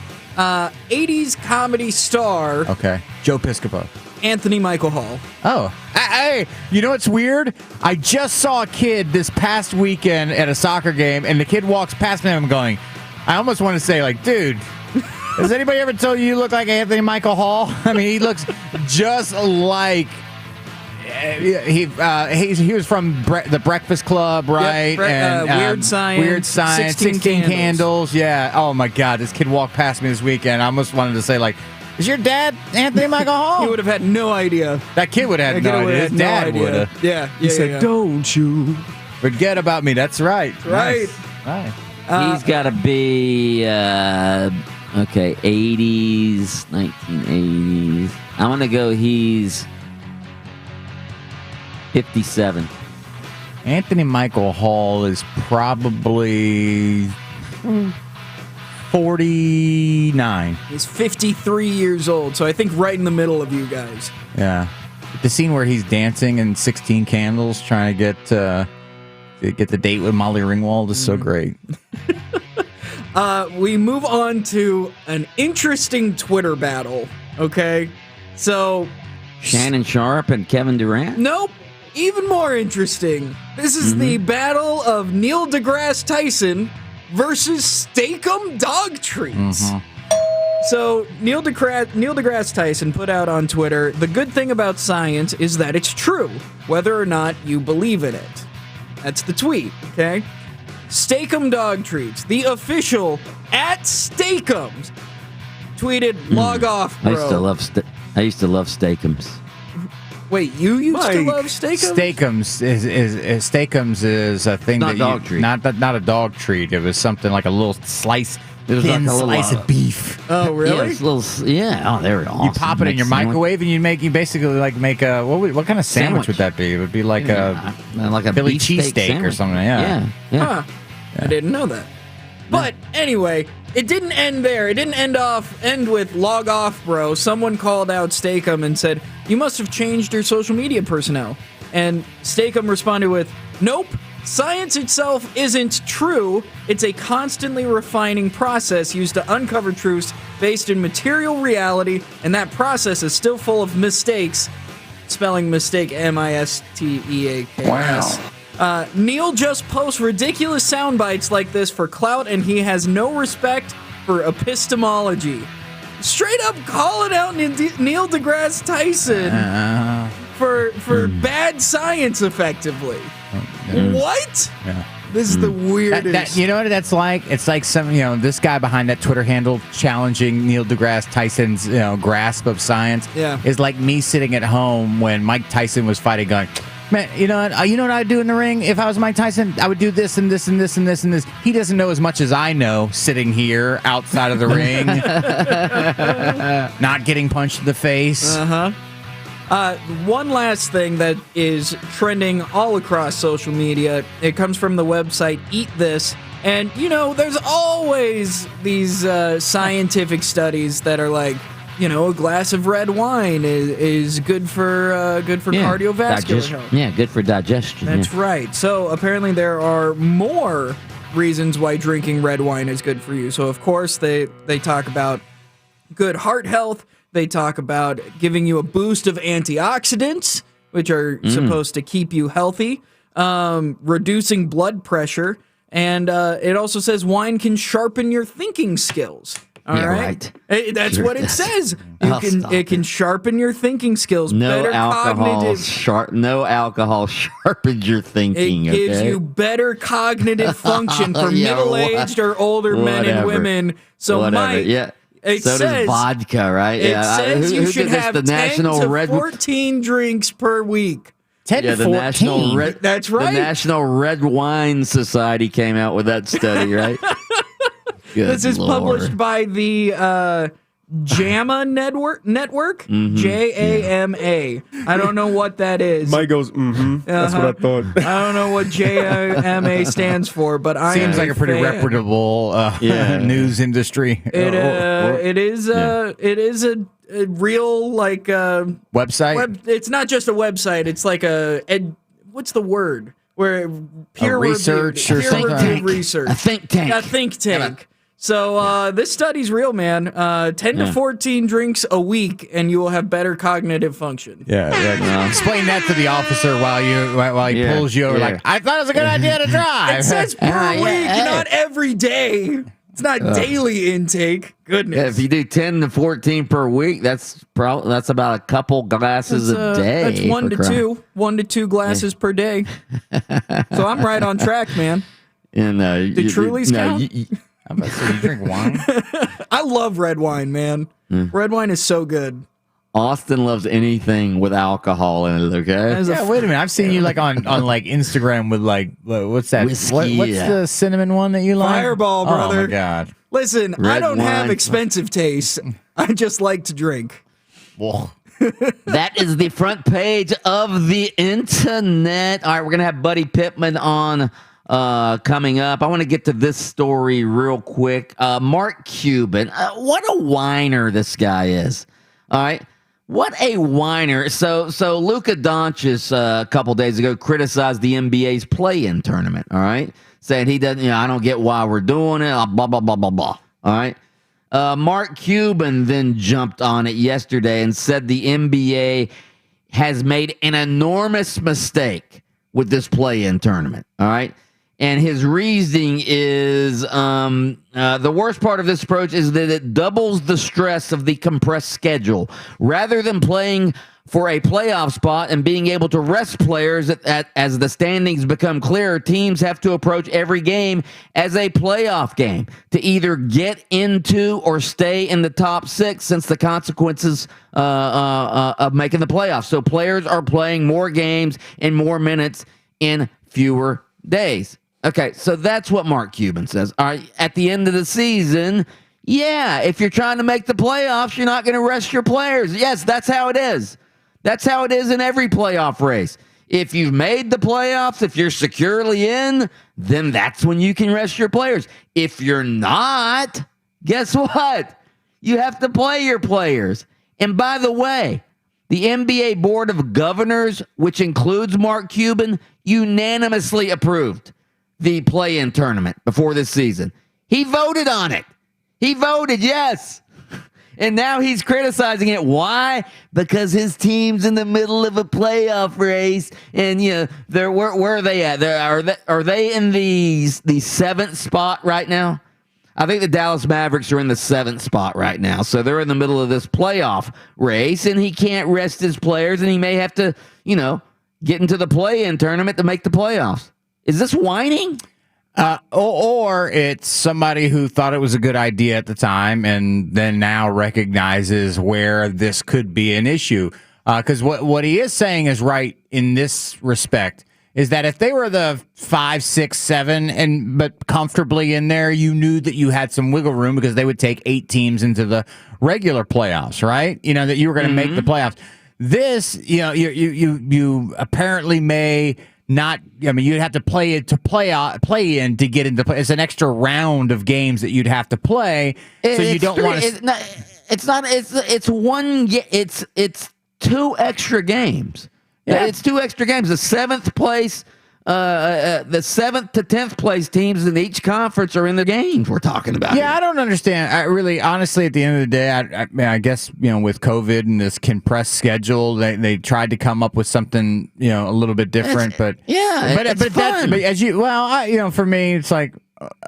comedy star. Okay. Joe Piscopo. Anthony Michael Hall. Oh. Hey, you know what's weird? I just saw a kid this past weekend at a soccer game, and the kid walks past me and I'm going, I almost want to say, like, dude, has anybody ever told you look like Anthony Michael Hall? I mean, he looks just like he was from the Breakfast Club, right? Yep, Weird Science. 16 Candles. Yeah. Oh my God, this kid walked past me this weekend. I almost wanted to say, like, is your dad Anthony Michael Hall? He would have had no idea. That kid would have had no idea. His dad would have. Yeah. He said, "Don't you forget about me." That's right. Right. Nice. He's got to be, 80s, 1980s. I'm going to go he's 57. Anthony Michael Hall is probably 49. He's 53 years old, so I think right in the middle of you guys. Yeah. The scene where he's dancing in 16 Candles trying to get the date with Molly Ringwald is so great. We move on to an interesting Twitter battle, okay? So... Shannon Sharp and Kevin Durant? Nope. Even more interesting. This is the battle of Neil deGrasse Tyson versus Steak-'em dog treats. So Neil deGrasse Tyson put out on Twitter, the good thing about science is that it's true, whether or not you believe in it. That's the tweet, okay? Steak-'em dog treats, the official @Steak-'ems, tweeted, log off, bro. I used to love Steak-'ems. Wait, you used to love Steak-'ems? Steak-'ems is a thing not dog treat. Not a dog treat. It was something like a little slice. It was thin like a little, slice of beef. Oh, really? Oh, they were awesome. You pop it in your microwave and you basically like make a what kind of sandwich would that be? It would be like a Philly cheesesteak or something. Yeah. Huh. I didn't know that. But anyway, it didn't end there. It didn't end with log off, bro. Someone called out Steak-'em and said, you must have changed your social media personnel. And Steak-'em responded with, nope. Science itself isn't true. It's a constantly refining process used to uncover truths based in material reality, and that process is still full of mistakes. Spelling mistake, misteaks. Wow. Neil just posts ridiculous sound bites like this for clout, and he has no respect for epistemology. Straight up calling out Neil deGrasse Tyson for bad science, effectively. What? Yeah. This is the weirdest. You know what that's like? It's like this guy behind that Twitter handle challenging Neil deGrasse Tyson's grasp of science. Yeah. Is like me sitting at home when Mike Tyson was fighting, going, man, you know what I'd do in the ring if I was Mike Tyson? I would do this and this and this and this and this. He doesn't know as much as I know sitting here outside of the ring, not getting punched in the face. One last thing that is trending all across social media. It comes from the website Eat This. And, there's always these scientific studies that are like, a glass of red wine is good for cardiovascular health. Yeah, good for digestion. That's right. So apparently there are more reasons why drinking red wine is good for you. So of course they talk about good heart health. They talk about giving you a boost of antioxidants, which are supposed to keep you healthy, reducing blood pressure, and it also says wine can sharpen your thinking skills. All right. That's Sure what it does. says. Stop It can sharpen your thinking skills. No better alcohol. cognitive. No alcohol sharpens your thinking. It gives okay? you better cognitive function for Yeah, middle-aged or older men and whatever. women. So, Whatever. Mike, Yeah. it So says does vodka, right? It Yeah. says Who you did should this? have The 10 National to Red 14 drinks per week. 10 Yeah, to the 14. National Red. That's right. The National Red Wine Society came out with that study, right? Good This is Lord. published by the JAMA Network. JAMA. I don't know what that is. Mike goes, That's what I thought. I don't know what JAMA stands for, but I Seems am like a pretty fan. reputable news industry It is a real website. it's not just a website. It's like what's the word? Where peer research or peer something? reviewed research. A think tank. A think tank. So this study's real, man. 10 to 14 drinks a week, and you will have better cognitive function. Yeah. Explain that to the officer while he Yeah, pulls you over. yeah. Like, I thought it was a good idea to drive. It says per Yeah, week, hey. not every day. It's not daily intake. Goodness. Yeah, if you do 10 to 14 per week, that's about a couple glasses a day. That's 1 to for crying. 2. 1 to 2 glasses per day. So I'm right on track, man. And The Trulies count? I'm about to say, you drink wine? I love red wine, man. Red wine is so good. Austin loves anything with alcohol in it. Okay. As a Yeah, wait a minute. I've seen you like on like Instagram with like what's that? Whiskey, What's yeah. the cinnamon one that you like? Fireball, Oh brother. my god. Listen, I Red don't have wine. expensive tastes. I just like to drink. Whoa. That is the front page of the internet. All right, we're gonna have Buddy Pittman on coming up. I want to get to this story real quick. Mark Cuban, what a whiner this guy is. All right, what a whiner. So Luka Doncic a couple days ago criticized the NBA's play-in tournament. All right, saying he doesn't. I don't get why we're doing it. Blah blah blah blah blah. All right. Mark Cuban then jumped on it yesterday and said the NBA has made an enormous mistake with this play-in tournament. All right. And his reasoning is the worst part of this approach is that it doubles the stress of the compressed schedule. Rather than playing for a playoff spot and being able to rest players as the standings become clearer, teams have to approach every game as a playoff game to either get into or stay in the top six since the consequences of making the playoffs. So players are playing more games and more minutes in fewer days. Okay, so that's what Mark Cuban says. All right, at the end of the season, yeah, if you're trying to make the playoffs, you're not going to rest your players. Yes, that's how it is. That's how it is in every playoff race. If you've made the playoffs, if you're securely in, then that's when you can rest your players. If you're not, guess what? You have to play your players. And by the way, the NBA Board of Governors, which includes Mark Cuban, unanimously approved the play-in tournament before this season. He voted on it. He voted yes. And now he's criticizing it. Why? Because his team's in the middle of a playoff race, and they're where are they at? Are they in the seventh spot right now? I think the Dallas Mavericks are in the seventh spot right now, so they're in the middle of this playoff race, and he can't rest his players, and he may have to, get into the play-in tournament to make the playoffs. Is this whining? Or it's somebody who thought it was a good idea at the time and then now recognizes where this could be an issue. Because what he is saying is right in this respect, is that if they were the 5, 6, 7, but comfortably in there, you knew that you had some wiggle room because they would take 8 teams into the regular playoffs, right? That you were going to make the playoffs. This, you apparently may not. I mean, you'd have to play in to get into play. It's an extra round of games that you'd have to play. So you don't want to. It's not. It's one. It's 2 extra games. Yeah. It's 2 extra games. The 7th place, the 7th to 10th place teams in each conference are in the games we're talking about. Yeah, I don't understand. I really, honestly, at the end of the day, I guess with COVID and this compressed schedule, they tried to come up with something a little bit different. But it's fun. But as for me, it's like.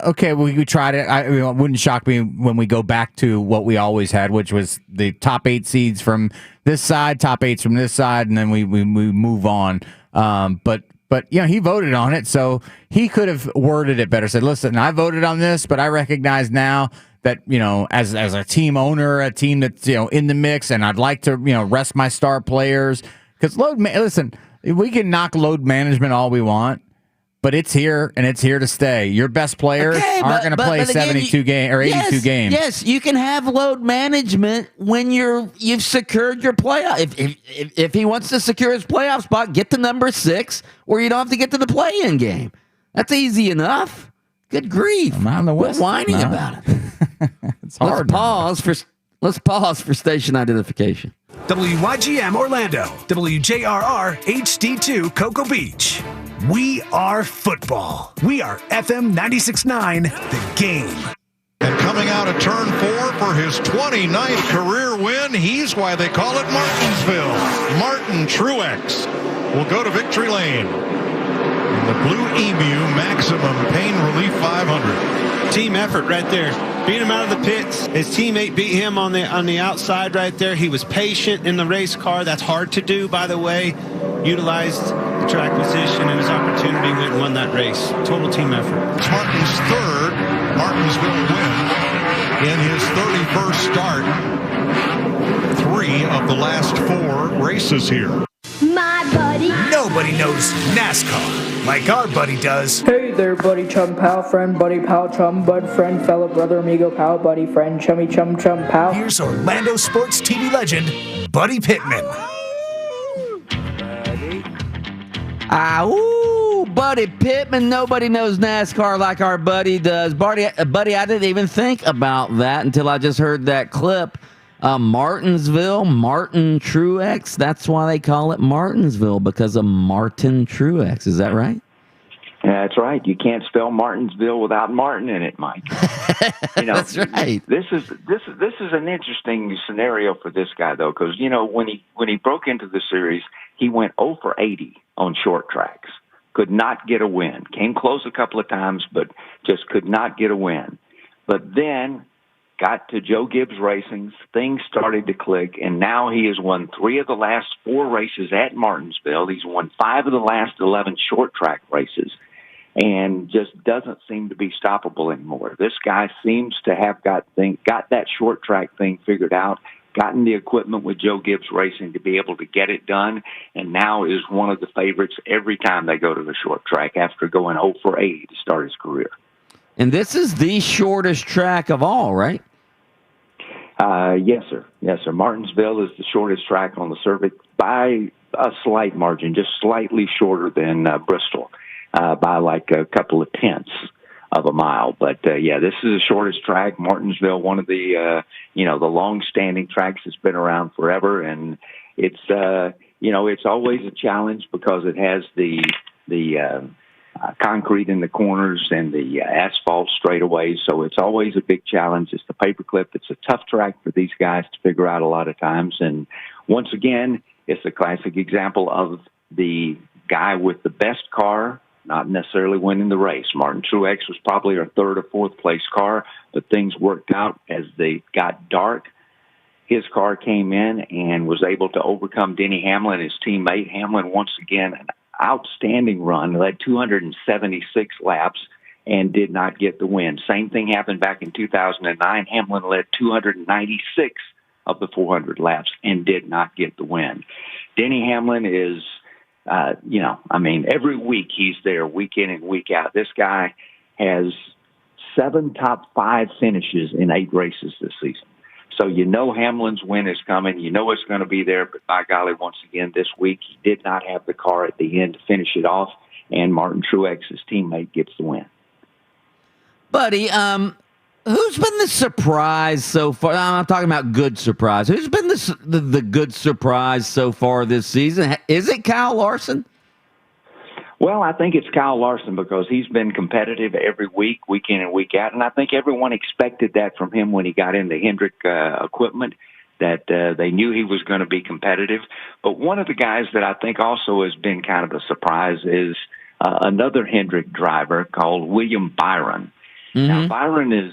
Okay, we tried it. It wouldn't shock me when we go back to what we always had, which was the top 8 seeds from this side, top 8s from this side, and then we move on. But he voted on it, so he could have worded it better. Said, "Listen, I voted on this, but I recognize now that as a team owner, a team that's in the mix, and I'd like to rest my star players because listen, we can knock load management all we want." But it's here, and it's here to stay. Your best players aren't going to play 72 games or 82 games. Yes, you can have load management when you've secured your playoff. If he wants to secure his playoff spot, get to number 6, or you don't have to get to the play-in game. That's easy enough. Good grief! I'm on the West. Quit whining about it. It's hard. Let's pause for station identification. WYGM Orlando, WJRR HD2 Cocoa Beach. We are football. We are FM 96.9, The Game. And coming out of turn 4 for his 29th career win, he's why they call it Martinsville. Martin Truex will go to victory lane. In the Blue Emu Maximum Pain Relief 500. Team effort right there. Beat him out of the pits. His teammate beat him on the outside right there. He was patient in the race car. That's hard to do, by the way. Utilized the track position and his opportunity, went and won that race. Total team effort. It's Martin's 3rd Martinsville win in his 31st start. 3 of the last 4 races here. My buddy. Nobody knows NASCAR like our buddy does. Hey there, buddy, chum, pal, friend, buddy, pal, chum, bud, friend, fellow, brother, amigo, pal, buddy, friend, chummy, chum, pal. Here's Orlando sports TV legend, Buddy Pittman. Buddy Pittman. Nobody knows NASCAR like our buddy does. Buddy, I didn't even think about that until I just heard that clip. Martinsville, Martin Truex. That's why they call it Martinsville, because of Martin Truex. Is that right? That's right. You can't spell Martinsville without Martin in it, Mike. That's right. This is an interesting scenario for this guy, though, because when he broke into the series, he went 0 for 80 on short tracks. Could not get a win. Came close a couple of times, but just could not get a win. But then got to Joe Gibbs Racing, things started to click, and now he has won 3 of the last 4 races at Martinsville. He's won 5 of the last 11 short track races, and just doesn't seem to be stoppable anymore. This guy seems to have got that short track thing figured out, gotten the equipment with Joe Gibbs Racing to be able to get it done, and now is one of the favorites every time they go to the short track after going 0 for 80 to start his career. And this is the shortest track of all, right? Yes, sir. Yes, sir. Martinsville is the shortest track on the circuit by a slight margin, just slightly shorter than Bristol, by like a couple of tenths of a mile. But yeah, this is the shortest track. Martinsville, one of the the long-standing tracks that's been around forever, and it's it's always a challenge because it has the concrete in the corners and the asphalt straightaways, so it's always a big challenge. It's the paperclip. It's a tough track for these guys to figure out a lot of times, and once again, it's a classic example of the guy with the best car not necessarily winning the race. Martin Truex was probably our 3rd or 4th place car, but things worked out as they got dark. His car came in and was able to overcome Denny Hamlin, his teammate. Hamlin, once again, an outstanding run, led 276 laps and did not get the win. Same thing happened back in 2009. Hamlin led 296 of the 400 laps and did not get the win. Denny Hamlin is, every week he's there, week in and week out. This guy has 7 top 5 finishes in 8 races this season. So Hamlin's win is coming. It's going to be there. But by golly, once again, this week, he did not have the car at the end to finish it off. And Martin Truex, his teammate, gets the win. Buddy, Who's been the surprise so far? I'm talking about good surprise. Who's been the good surprise so far this season? Is it Kyle Larson? Well, I think it's Kyle Larson because he's been competitive every week in and week out, and I think everyone expected that from him when he got into Hendrick equipment, that they knew he was going to be competitive. But one of the guys that I think also has been kind of a surprise is another Hendrick driver called William Byron. Mm-hmm. Now, Byron is,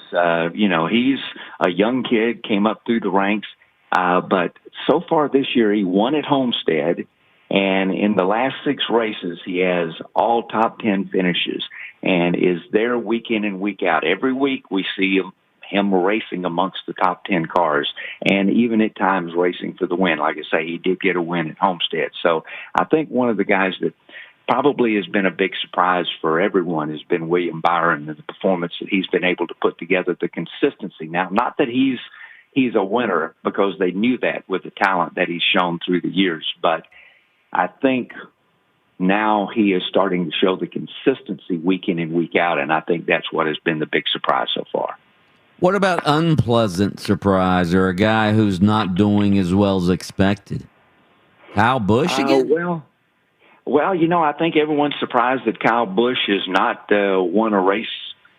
he's a young kid, came up through the ranks, but so far this year he won at Homestead. And in the last 6 races, he has all top 10 finishes and is there week in and week out. Every week we see him racing amongst the top 10 cars and even at times racing for the win. Like I say, he did get a win at Homestead. So I think one of the guys that probably has been a big surprise for everyone has been William Byron and the performance that he's been able to put together, the consistency. Now, not that he's a winner because they knew that with the talent that he's shown through the years, but I think now he is starting to show the consistency week in and week out, and I think that's what has been the big surprise so far. What about unpleasant surprise or a guy who's not doing as well as expected? Kyle Busch again? Well, I think everyone's surprised that Kyle Busch has not won a race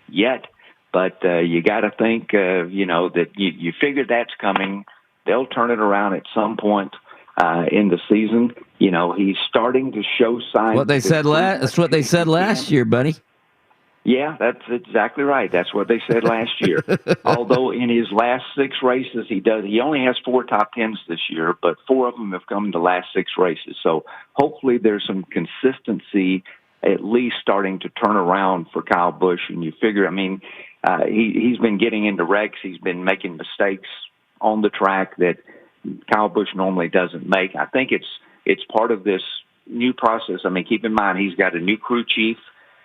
yet, but you got to think, that you figure that's coming. They'll turn it around at some point in the season. He's starting to show signs. That's what they said last year, buddy. Yeah, that's exactly right. That's what they said last year. Although in his last 6 races, he only has 4 top 10s this year, but 4 of them have come in the last 6 races. So hopefully there's some consistency at least starting to turn around for Kyle Busch. And you figure, he's been getting into wrecks. He's been making mistakes on the track that Kyle Busch normally doesn't make. I think it's part of this new process. Keep in mind, he's got a new crew chief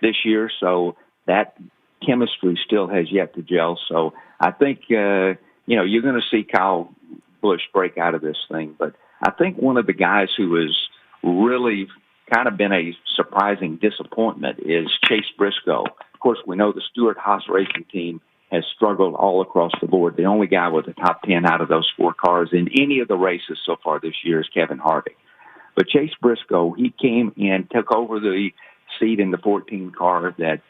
this year, so that chemistry still has yet to gel. So I think, you're going to see Kyle Busch break out of this thing. But I think one of the guys who has really kind of been a surprising disappointment is Chase Briscoe. Of course, we know the Stewart-Haas racing team has struggled all across the board. The only guy with a top 10 out of those 4 cars in any of the races so far this year is Kevin Harvick. But Chase Briscoe, he came and took over the seat in the 14 car that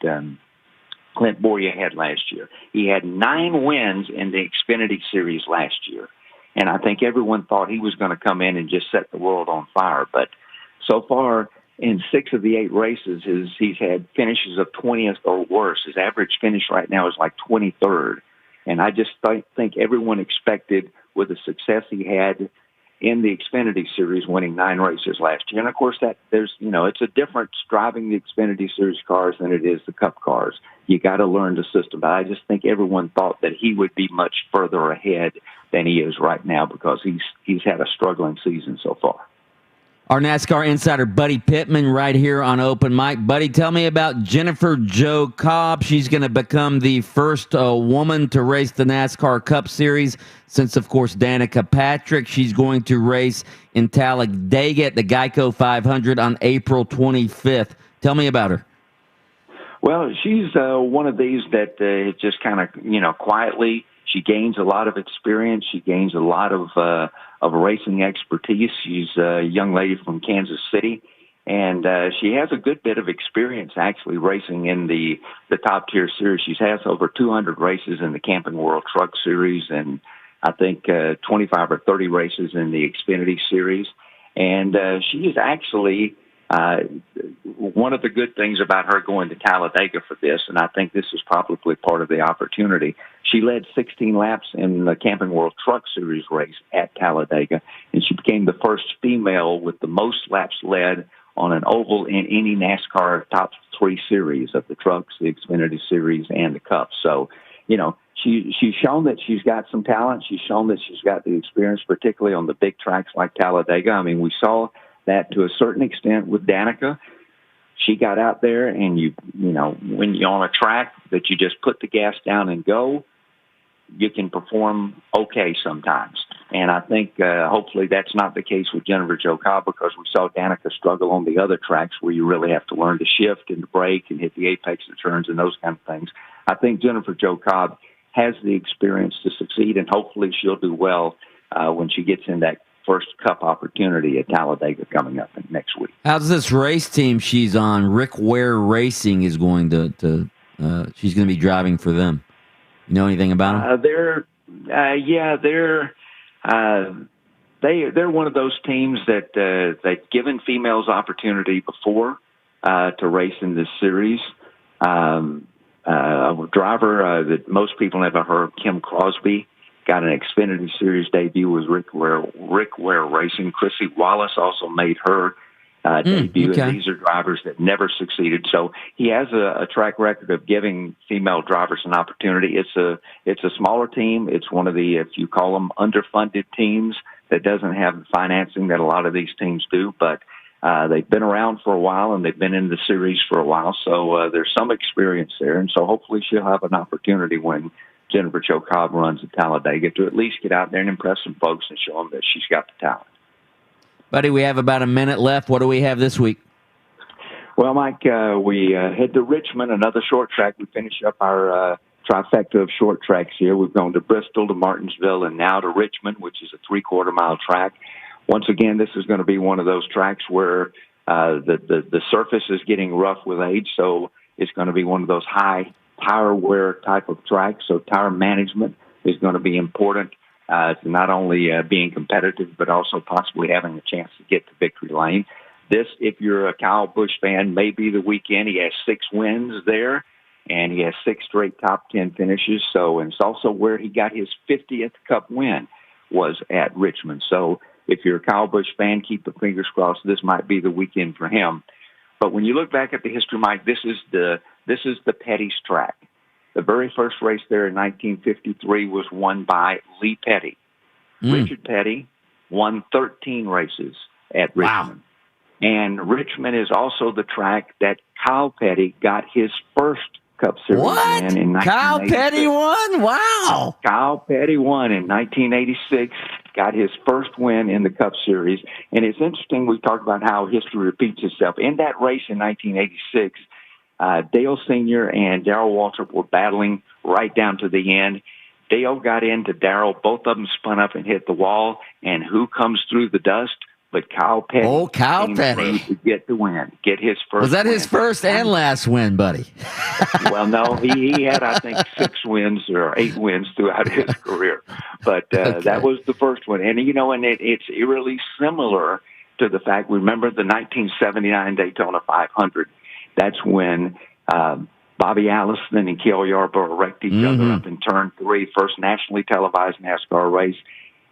Clint Boyer had last year. He had 9 wins in the Xfinity Series last year. And I think everyone thought he was going to come in and just set the world on fire. But so far, in 6 of the 8 races, he's had finishes of 20th or worse. His average finish right now is like 23rd. And I just think everyone expected, with the success he had in the Xfinity Series, winning 9 races last year. And of course, it's a difference driving the Xfinity Series cars than it is the Cup cars. You got to learn the system. But I just think everyone thought that he would be much further ahead than he is right now because he's had a struggling season so far. Our NASCAR insider, Buddy Pittman, right here on Open Mic. Buddy, tell me about Jennifer Jo Cobb. She's going to become the first woman to race the NASCAR Cup Series since, of course, Danica Patrick. She's going to race in Talladega at the Geico 500 on April 25th. Tell me about her. Well, she's one of these that just kind of, quietly, she gains a lot of experience. She gains a lot of racing expertise. She's a young lady from Kansas City, and she has a good bit of experience actually racing in the top-tier series. She has over 200 races in the Camping World Truck Series and I think 25 or 30 races in the Xfinity Series. And she is actually one of the good things about her going to Talladega for this, and I think this is probably part of the opportunity. She led 16 laps in the Camping World Truck Series race at Talladega, and she became the first female with the most laps led on an oval in any NASCAR top 3 series of the trucks, the Xfinity Series, and the Cup. So, she's shown that she's got some talent. She's shown that she's got the experience, particularly on the big tracks like Talladega. I mean, we saw that to a certain extent with Danica. She got out there, and when you're on a track that you just put the gas down and go, you can perform okay sometimes. And I think hopefully that's not the case with Jennifer Jo Cobb, because we saw Danica struggle on the other tracks where you really have to learn to shift and to brake and hit the apex of turns and those kind of things. I think Jennifer Jo Cobb has the experience to succeed, and hopefully she'll do well when she gets in that first Cup opportunity at Talladega coming up next week. How's this race team she's on? Rick Ware Racing is going to she's going to be driving for them. You know anything about them? They're one of those teams that they've given females opportunity before to race in this series. A driver that most people never heard, Kim Crosby, got an Xfinity Series debut with Rick Ware Racing. Chrissy Wallace also made her debut. Okay. And these are drivers that never succeeded. So he has a track record of giving female drivers an opportunity. It's a smaller team. It's one of the, if you call them, underfunded teams that doesn't have the financing that a lot of these teams do. But they've been around for a while, and they've been in the series for a while. So there's some experience there. And so hopefully she'll have an opportunity when Jennifer Cho Cobb runs at Talladega to at least get out there and impress some folks and show them that she's got the talent. Buddy, we have about a minute left. What do we have this week? Well, Mike, we head to Richmond, another short track. We finish up our trifecta of short tracks here. We've gone to Bristol, to Martinsville, and now to Richmond, which is a 3/4-mile track. Once again, this is going to be one of those tracks where the surface is getting rough with age, so it's going to be one of those high tire wear type of tracks. So tire management is going to be important to not only being competitive, but also possibly having a chance to get to victory lane. This, if you're a Kyle Busch fan, may be the weekend. He has 6 wins there, and he has 6 straight top 10 finishes. So, and it's also where he got his 50th Cup win was at Richmond. So if you're a Kyle Busch fan, keep the fingers crossed. This might be the weekend for him. But when you look back at the history, Mike, this is the Petty's track. The very first race there in 1953 was won by Lee Petty. Richard Petty won 13 races at Richmond. Wow. And Richmond is also the track that Kyle Petty got his first Cup Series win in 1986. Kyle Petty won? Wow. Kyle Petty won in 1986, got his first win in the Cup Series. And it's interesting, we talked about how history repeats itself. In that race in 1986, Dale Sr. and Darrell Waltrip were battling right down to the end. Dale got into Darrell. Both of them spun up and hit the wall. And who comes through the dust but Kyle Petty? Oh, Kyle Petty. To get the win, get his first Was that win. his first and last win, buddy? Well, no, he had, I think, 6 wins or 8 wins throughout his career. But that was the first one. And, you know, and it's eerily similar to the fact, remember the 1979 Daytona 500. That's when Bobby Allison and Cale Yarborough wrecked each other up in turn 3, first nationally televised NASCAR race,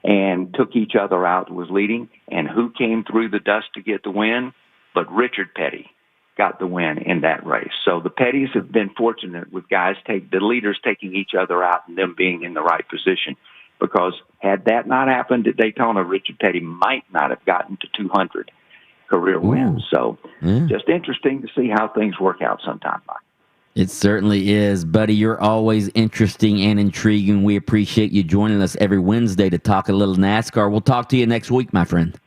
and took each other out, was leading. And who came through the dust to get the win? But Richard Petty got the win in that race. So the Pettys have been fortunate with guys the leaders taking each other out and them being in the right position. Because had that not happened at Daytona, Richard Petty might not have gotten to 200 career wins. So just interesting to see how things work out sometime, Mike. It certainly is. Buddy, you're always interesting and intriguing. We appreciate you joining us every Wednesday to talk a little NASCAR. We'll talk to you next week, my friend.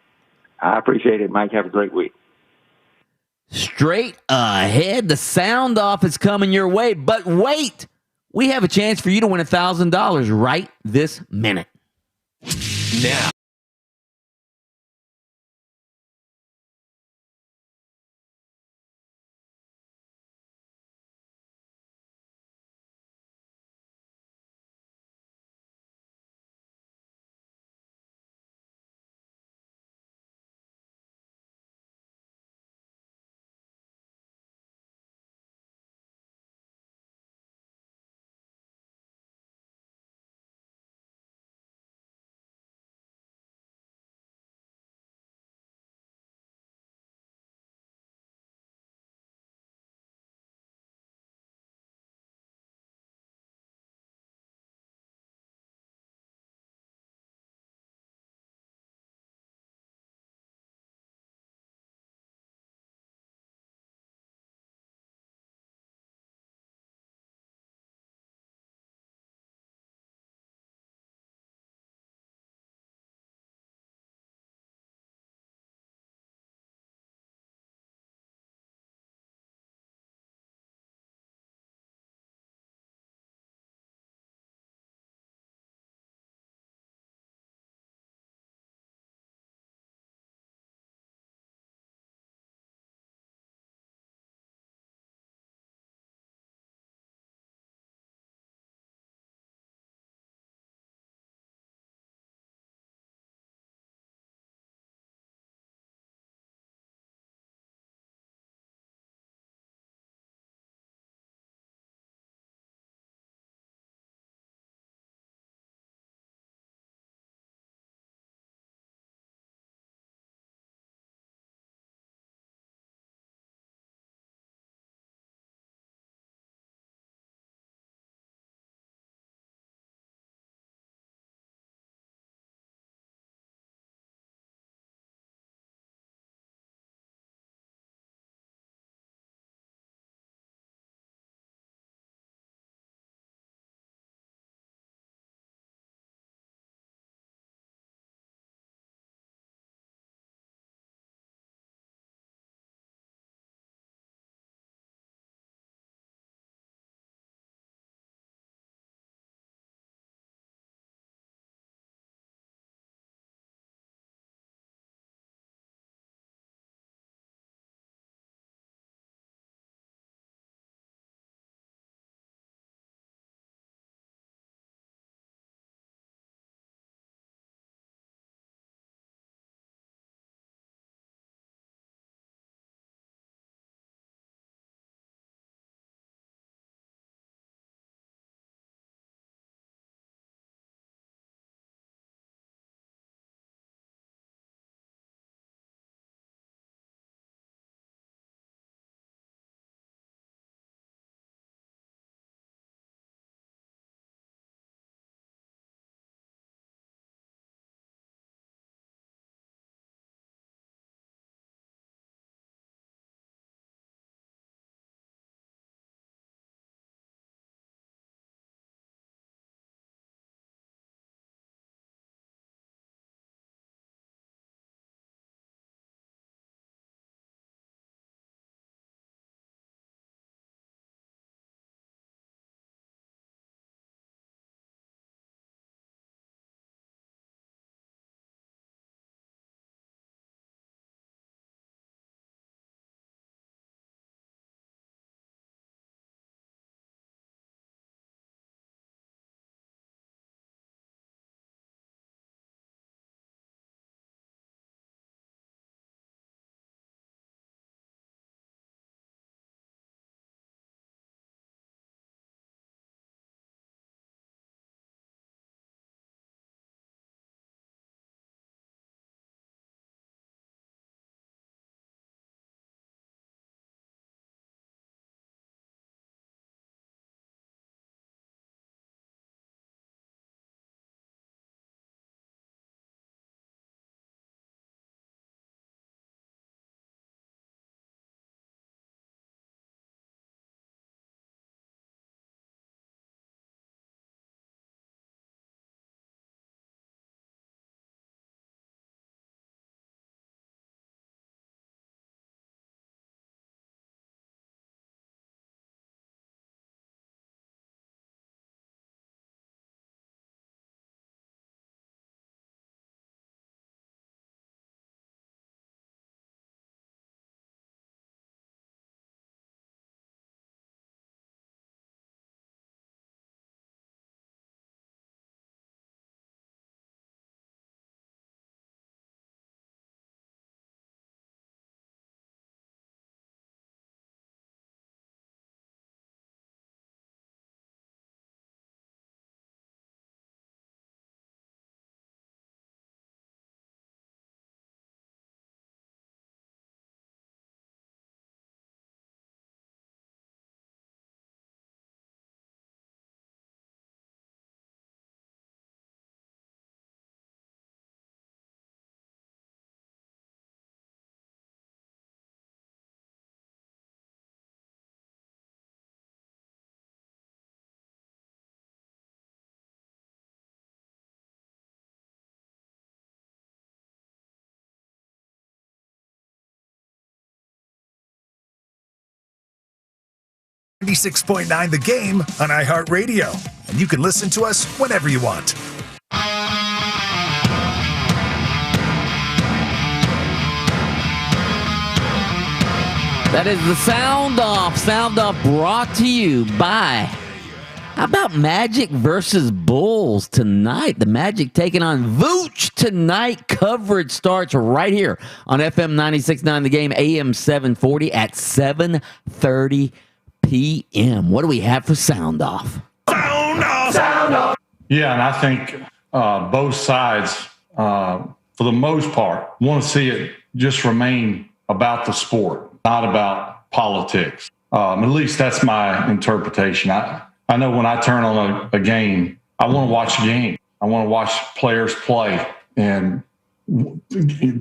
I appreciate it, Mike. Have a great week. Straight ahead, the sound off is coming your way. But wait, we have a chance for you to win $1,000 right this minute. Now. 96.9 The Game on iHeartRadio. And you can listen to us whenever you want. That is the Sound Off. Sound Off brought to you by... How about Magic versus Bulls tonight? The Magic taking on Vooch tonight. Coverage starts right here on FM 96.9 The Game, AM 740 at 7:30 p.m. What do we have for Sound Off? Sound Off! Sound Off! Yeah, and I think both sides, for the most part, want to see it just remain about the sport, not about politics. At least that's my interpretation. I know when I turn on a game, I want to watch a game. I want to watch players play and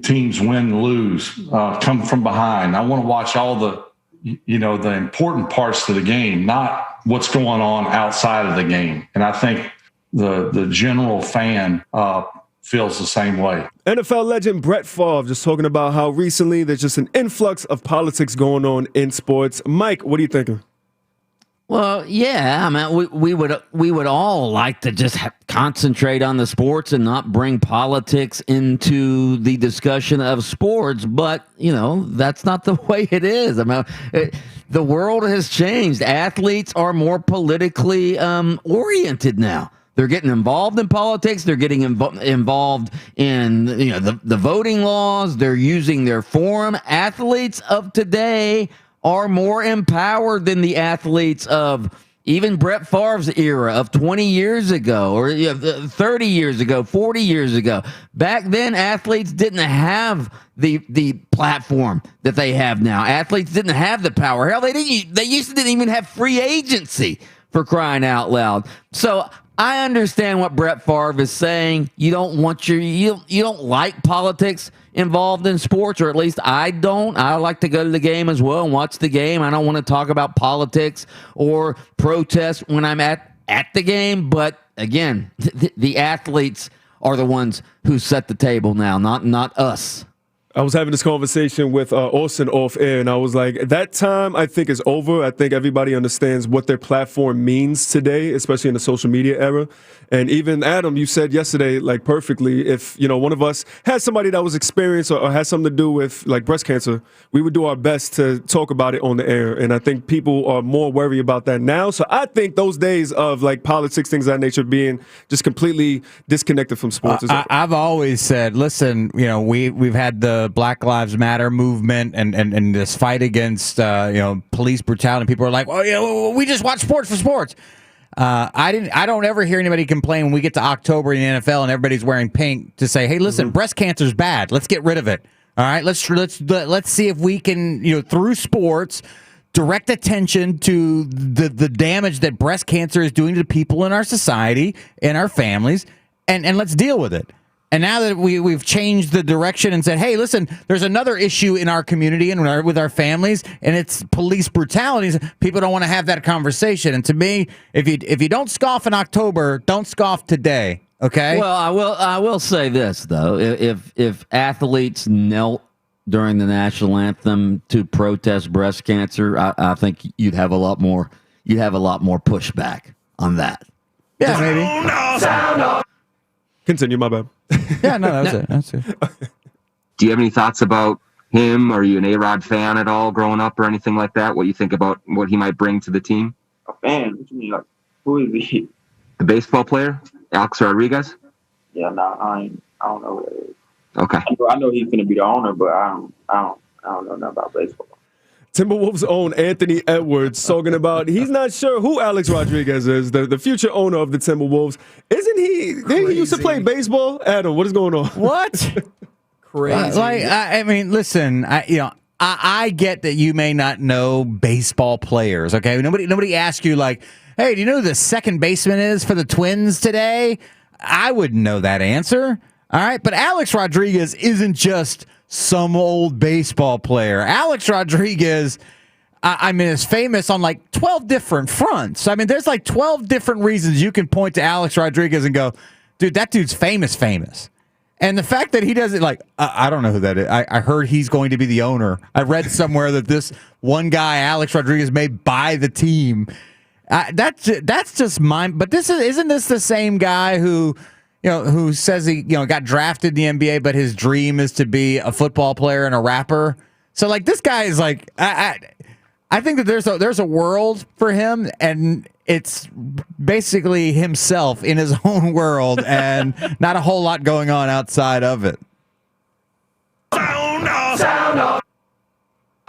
teams win, lose, come from behind. I want to watch all the important parts to the game, not what's going on outside of the game. And I think the general fan feels the same way. NFL legend Brett Favre just talking about how recently there's just an influx of politics going on in sports. Mike, what are you thinking? Well, yeah, I mean, we would all like to just concentrate on the sports and not bring politics into the discussion of sports, but that's not the way it is. I mean, the world has changed. Athletes are more politically oriented now. They're getting involved in politics. They're getting involved in the voting laws. They're using their forum. Athletes of today are more empowered than the athletes of even Brett Favre's era of 20 years ago or 30 years ago, 40 years ago. Back then, athletes didn't have the platform that they have now. Athletes didn't have the power. Hell, they didn't even have free agency, for crying out loud. So I understand what Brett Favre is saying. You don't like politics involved in sports, or at least I don't. I like to go to the game as well and watch the game. I don't want to talk about politics or protest when I'm at the game. But again, the athletes are the ones who set the table now, not us. I was having this conversation with Austin off air, and I was like, that time I think is over. I think everybody understands what their platform means today, especially in the social media era. And even Adam, you said yesterday, like perfectly, if one of us had somebody that was experienced or had something to do with like breast cancer, we would do our best to talk about it on the air. And I think people are more worried about that now. So I think those days of like politics, things of that nature, being just completely disconnected from sports. I've always said, listen, we've had the Black Lives Matter movement and this fight against police brutality. People are like, well, we just watch sports for sports. I don't ever hear anybody complain when we get to October in the NFL and everybody's wearing pink to say, hey, listen, breast cancer's bad. Let's get rid of it. All right, let's see if we can through sports direct attention to the damage that breast cancer is doing to people in our society and our families, and let's deal with it. And now that we've changed the direction and said, hey, listen, there's another issue in our community and with our families, and it's police brutalities. People don't want to have that conversation. And to me, if you don't scoff in October, don't scoff today. Okay. Well, I will say this though: if athletes knelt during the national anthem to protest breast cancer, I think you'd have a lot more pushback on that. Yeah, maybe. Sound off. Continue, my bad. Yeah, no, that's it. Do you have any thoughts about him? Are you an A-Rod fan at all growing up or anything like that? What you think about what he might bring to the team? A fan? What you mean? Like, who is he? The baseball player, Alex Rodriguez? Yeah, no, I don't know what it is. Okay. I know he's going to be the owner, but I don't know nothing about baseball. Timberwolves' own Anthony Edwards talking about he's not sure who Alex Rodriguez is, the future owner of the Timberwolves. Isn't he? Didn't he used to play baseball? Adam, what is going on? What? Crazy. I mean, listen, I get that you may not know baseball players, okay? Nobody asks you like, hey, do you know who the second baseman is for the Twins today? I wouldn't know that answer. All right, but Alex Rodriguez isn't just some old baseball player. Alex Rodriguez, is famous on like 12 different fronts. I mean, there's like 12 different reasons you can point to Alex Rodriguez and go, dude, that dude's famous. And the fact that he doesn't I don't know who that is. I heard he's going to be the owner. I read somewhere that this one guy, Alex Rodriguez, may buy the team. That's just mine. But isn't this the same guy who says he got drafted in the NBA, but his dream is to be a football player and a rapper? So this guy is I think that there's a world for him, and it's basically himself in his own world, and not a whole lot going on outside of it. Sound off.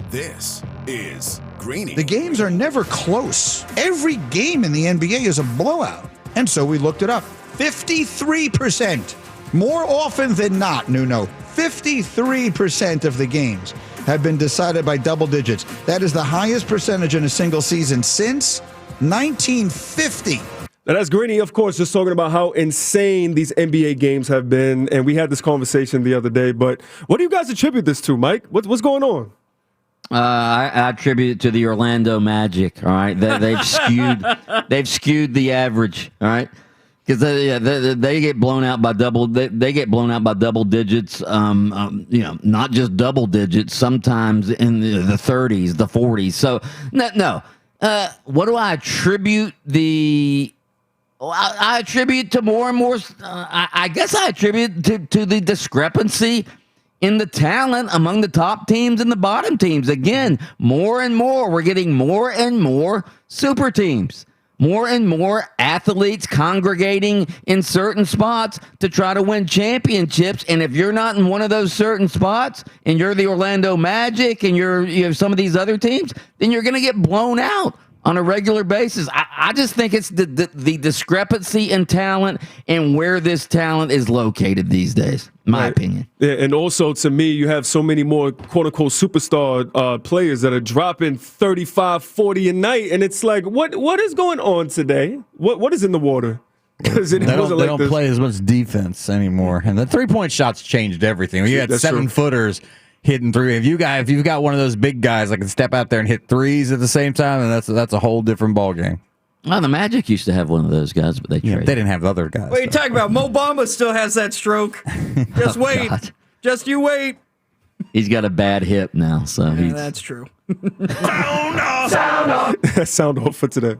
This is Greeny. The games are never close. Every game in the NBA is a blowout. And so we looked it up. 53%. More often than not, Nuno, 53% of the games have been decided by double digits. That is the highest percentage in a single season since 1950. Now that's Greeny, of course, just talking about how insane these NBA games have been. And we had this conversation the other day. But what do you guys attribute this to, Mike? What's going on? I attribute it to the Orlando Magic. All right, they've skewed the average. All right, because they get blown out by double. They get blown out by double digits. Not just double digits. Sometimes in the 30s, the 40s. So no. What do I attribute the? I attribute to more and more. I guess I attribute to the discrepancy in the talent among the top teams and the bottom teams. Again, more and more, we're getting more and more super teams, more and more athletes congregating in certain spots to try to win championships. And if you're not in one of those certain spots and you're the Orlando Magic and you have some of these other teams, then you're going to get blown out on a regular basis. I just think it's the discrepancy in talent and where this talent is located these days, my opinion. Yeah, and also, to me, you have so many more quote-unquote superstar players that are dropping 35, 40 a night, and it's like, what is going on today? What is in the water? Because they don't play as much defense anymore, and the three-point shots changed everything. You had 7-footers hitting three. If you've got one of those big guys that can step out there and hit threes at the same time, then that's a whole different ballgame. Well, the Magic used to have one of those guys, but they traded. They didn't have other guys. What are you talking about? Mo Bamba still has that stroke. Just wait. God. Just you wait. He's got a bad hip now, so that's true. Sound off. Sound off for today.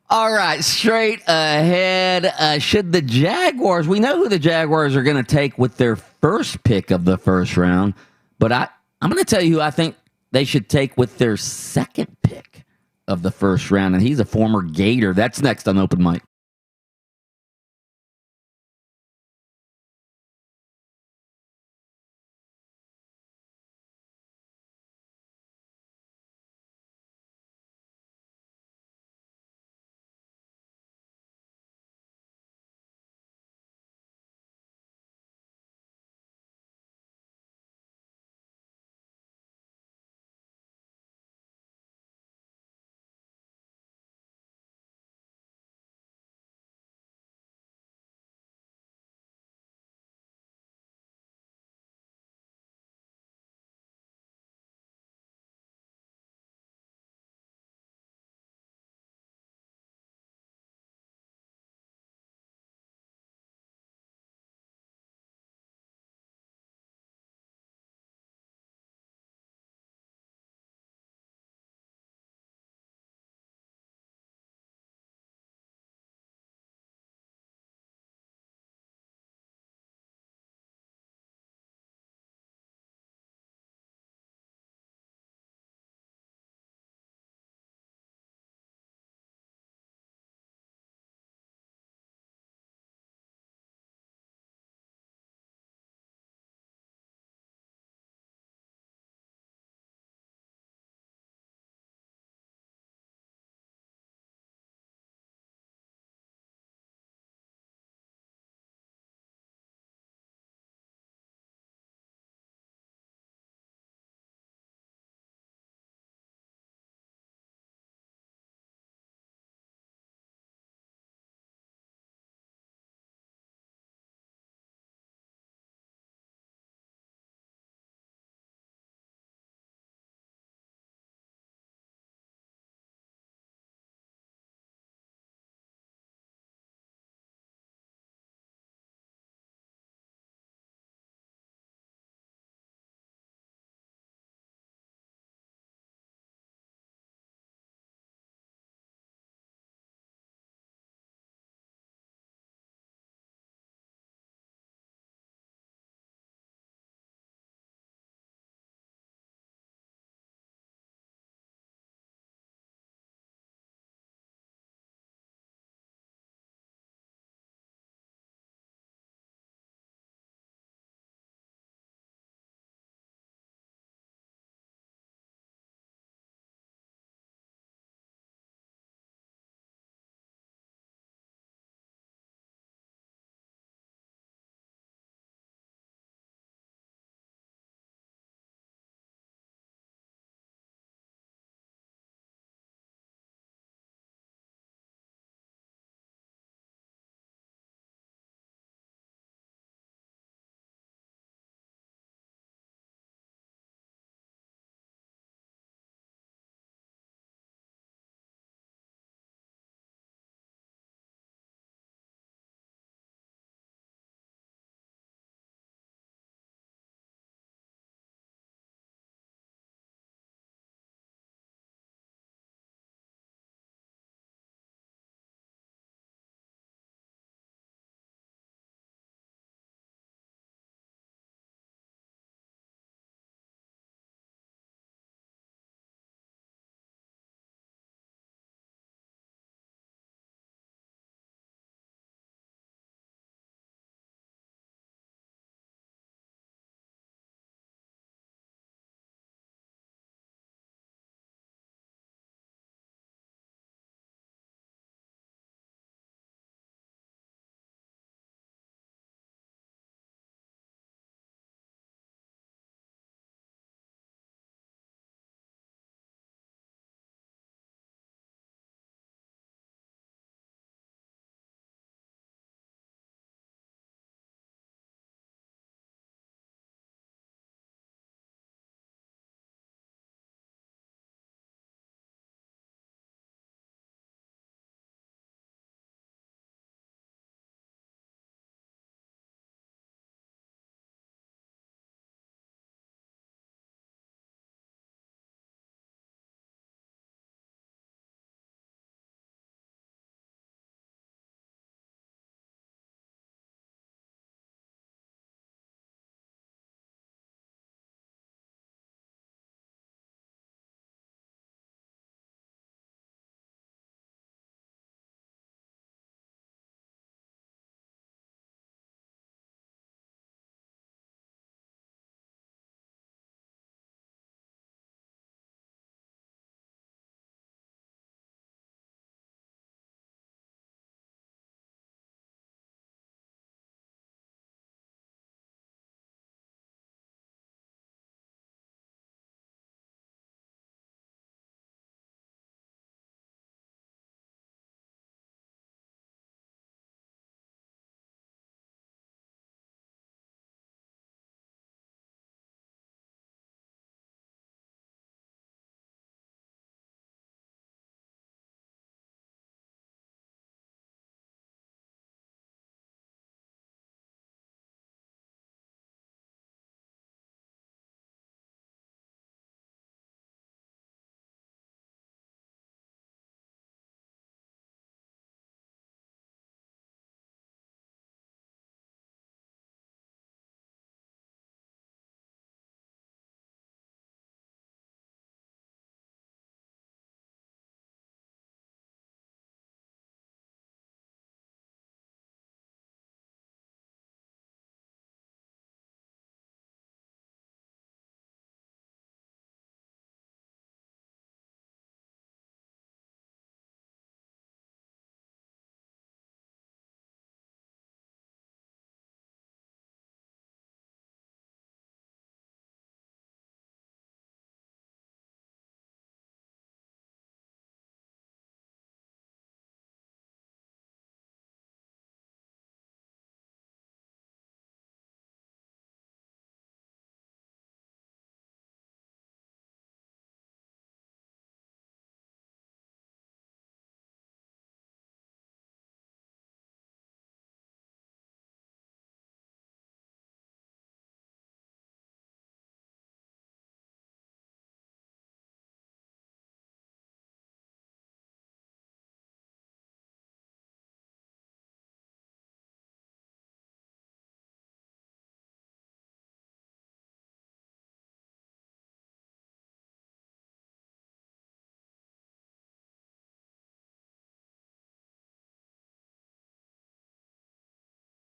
All right, straight ahead. Should the Jaguars, we know who the Jaguars are going to take with their first pick of the first round, but I'm going to tell you who I think they should take with their second pick of the first round, and he's a former Gator. That's next on Open Mic.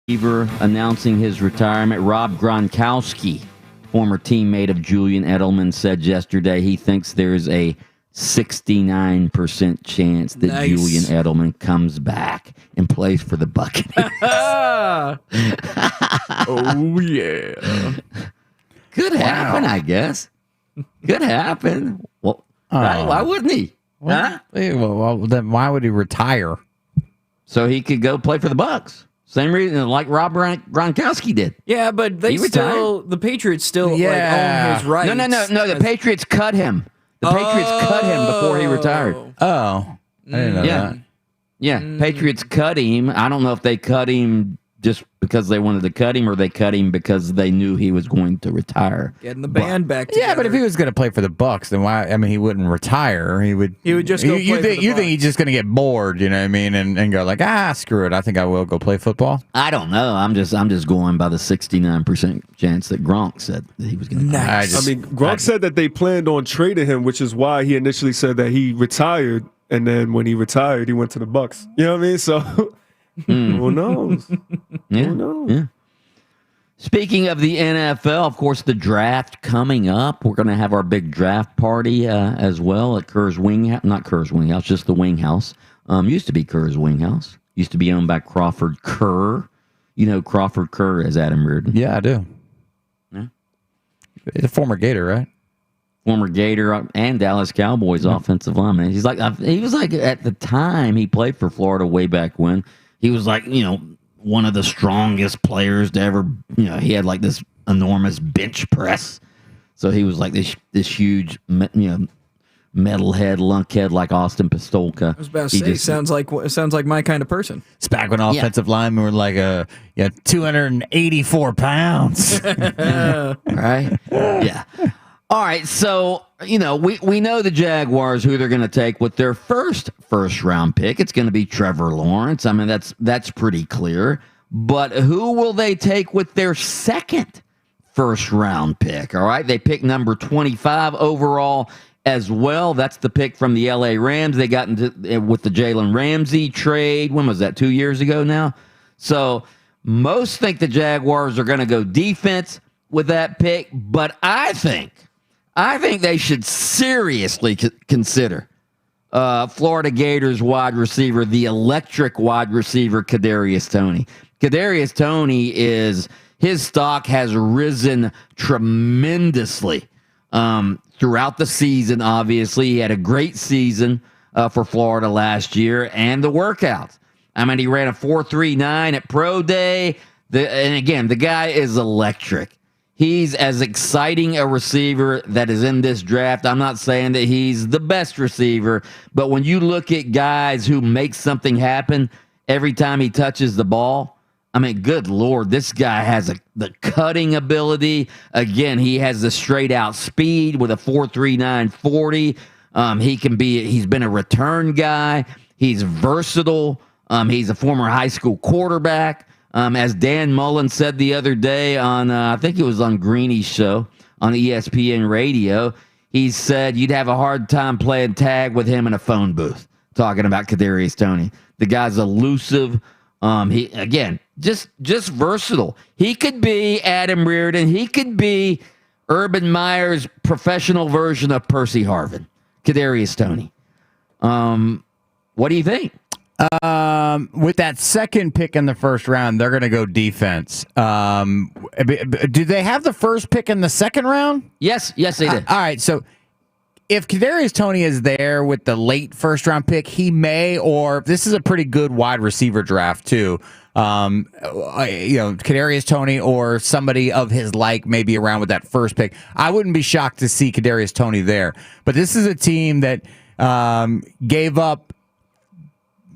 announcing his retirement. Rob Gronkowski, former teammate of Julian Edelman, said yesterday he thinks there's a 69% chance that Julian Edelman comes back and plays for the Buccaneers. Oh, yeah. Could happen, I guess. Could happen. Well, right? Why wouldn't he? Well, then why would he retire? So he could go play for the Bucs. Same reason, like Rob Gronkowski did. Yeah, but the Patriots still own his rights. No. The Patriots cut him. The Patriots cut him before he retired. Oh, I didn't know that. Yeah, Patriots cut him. I don't know if they cut him just because they wanted to cut him or they cut him because they knew he was going to retire. Getting the band back together. Yeah, but if he was going to play for the Bucs, then why? I mean, he wouldn't retire. He would just go you think he's just going to get bored, you know what I mean, and go like, screw it. I think I will go play football. I don't know. I'm just going by the 69% chance that Gronk said that he was going to. Gronk said that they planned on trading him, which is why he initially said that he retired, and then when he retired, he went to the Bucs. You know what I mean? So. Who knows? Who knows? Yeah. Speaking of the NFL, of course, the draft coming up. We're going to have our big draft party as well at Kerr's not Kerr's Wing House, just the Wing House. Used to be Kerr's Wing House. Used to be owned by Crawford Kerr. You know Crawford Kerr as Adam Reardon. Yeah, I do. Yeah. He's a former Gator, right? Former Gator and Dallas Cowboys offensive lineman. He was like at the time he played for Florida way back when. He was like, one of the strongest players to ever, he had like this enormous bench press. So he was like this huge, metalhead, lunkhead like Austin Pistolka. I was about to say, sounds like my kind of person. It's back when offensive linemen were like 284 pounds. Right? Yeah. All right, so, we know the Jaguars, who they're going to take with their first round pick. It's going to be Trevor Lawrence. I mean, that's pretty clear. But who will they take with their second first round pick? All right, they pick number 25 overall as well. That's the pick from the LA Rams. They got into with the Jalen Ramsey trade. When was that? 2 years ago now? So most think the Jaguars are going to go defense with that pick, but I think they should seriously consider Florida Gators wide receiver, the electric wide receiver, Kadarius Toney. Kadarius Toney his stock has risen tremendously throughout the season. Obviously, he had a great season for Florida last year, and the workouts. I mean, he ran a 4.39 at Pro Day. And again, the guy is electric. He's as exciting a receiver that is in this draft. I'm not saying that he's the best receiver, but when you look at guys who make something happen every time he touches the ball, I mean, good Lord, this guy has the cutting ability. Again, he has the straight out speed with a 4.39 40. He's been a return guy. He's versatile. He's a former high school quarterback. As Dan Mullen said the other day on, I think it was on Greeny's show on ESPN radio, he said you'd have a hard time playing tag with him in a phone booth, talking about Kadarius Toney. The guy's elusive. He again, just versatile. He could be Adam Reardon. He could be Urban Meyer's professional version of Percy Harvin. Kadarius Toney. What do you think? With that second pick in the first round, they're going to go defense. Do they have the first pick in the second round? Yes, they did. All right, so if Kadarius Toney is there with the late first round pick, he may, or this is a pretty good wide receiver draft too. Kadarius Toney or somebody of his like maybe around with that first pick. I wouldn't be shocked to see Kadarius Toney there. But this is a team that gave up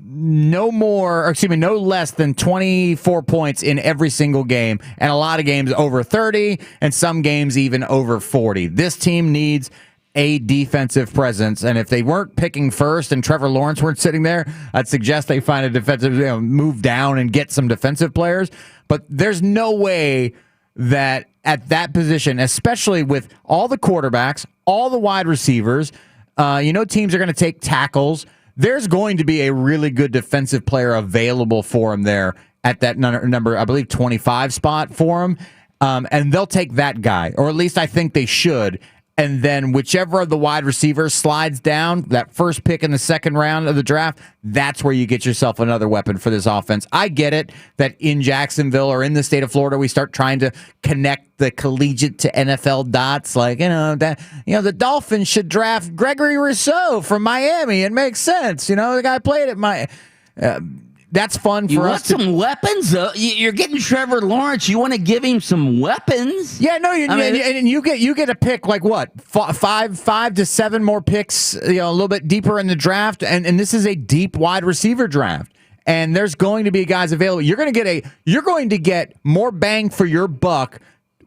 no less than 24 points in every single game, and a lot of games over 30, and some games even over 40. This team needs a defensive presence, and if they weren't picking first and Trevor Lawrence weren't sitting there, I'd suggest they find a defensive, move down and get some defensive players. But there's no way that at that position, especially with all the quarterbacks, all the wide receivers, teams are going to take tackles. There's going to be a really good defensive player available for him there at that number, I believe 25 spot for him. And they'll take that guy, or at least I think they should. And then whichever of the wide receivers slides down, that first pick in the second round of the draft, that's where you get yourself another weapon for this offense. I get it that in Jacksonville or in the state of Florida, we start trying to connect the collegiate to NFL dots. Like, the Dolphins should draft Gregory Rousseau from Miami. It makes sense. The guy played at my... That's fun for us. You want some weapons? You're getting Trevor Lawrence. You want to give him some weapons? Yeah, no. And you get a pick like what 5 to 7 more picks. A little bit deeper in the draft, and this is a deep wide receiver draft. And there's going to be guys available. You're going to get more bang for your buck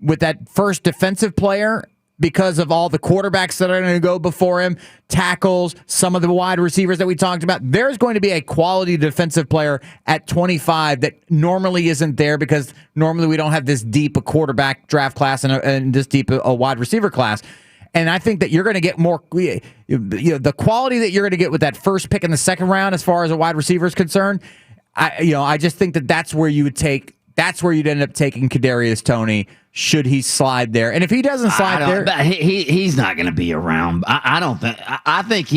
with that first defensive player, because of all the quarterbacks that are going to go before him, tackles, some of the wide receivers that we talked about. There's going to be a quality defensive player at 25 that normally isn't there, because normally we don't have this deep a quarterback draft class and this deep a wide receiver class. And I think that you're going to get more, the quality that you're going to get with that first pick in the second round as far as a wide receiver is concerned. I just think that that's where you'd end up taking Kadarius Toney, should he slide there. And if he doesn't slide there, he's not going to be around. I don't think. I think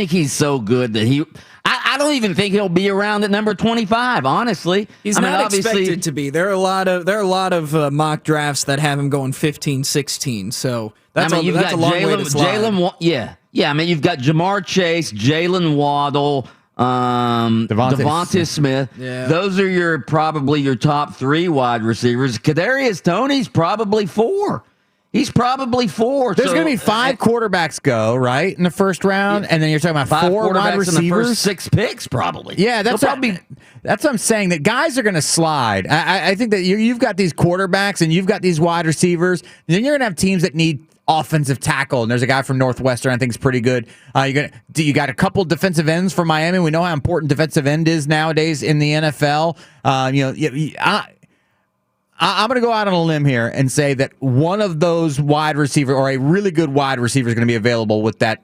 he's so good that I don't even think he'll be around at number 25. Honestly, he's not expected to be. There are a lot of mock drafts that have him going 15, 16. So that's a long way to slide. Yeah. I mean, you've got Jamar Chase, Jalen Waddle, Devonta Smith. Yeah. Those are probably your top 3 wide receivers. Kadarius Toney's probably 4. He's probably 4. There's going to be 5 quarterbacks go right in the first round, and then you're talking about 5 4 wide receivers. In the first 6 picks, probably. Yeah, that's what I'm saying. That guys are going to slide. I think that you've got these quarterbacks and you've got these wide receivers. And then you're going to have teams that need offensive tackle, and there's a guy from Northwestern I think is pretty good. You got a couple defensive ends from Miami. We know how important defensive end is nowadays in the NFL. I'm going to go out on a limb here and say that one of those wide receiver, or a really good wide receiver, is going to be available with that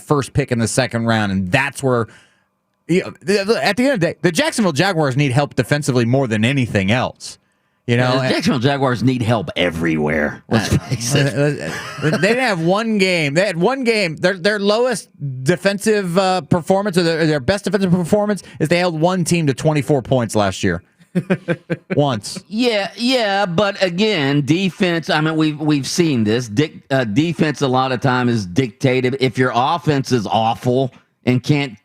first pick in the second round, and that's where. At the end of the day, the Jacksonville Jaguars need help defensively more than anything else. The Jacksonville Jaguars need help everywhere. Let's face it. They didn't have one game. They had one game. Their lowest defensive performance, or their best defensive performance, is they held one team to 24 points last year. Once. Yeah, but again, defense. I mean, we've seen this. Defense a lot of time is dictated. If your offense is awful and can't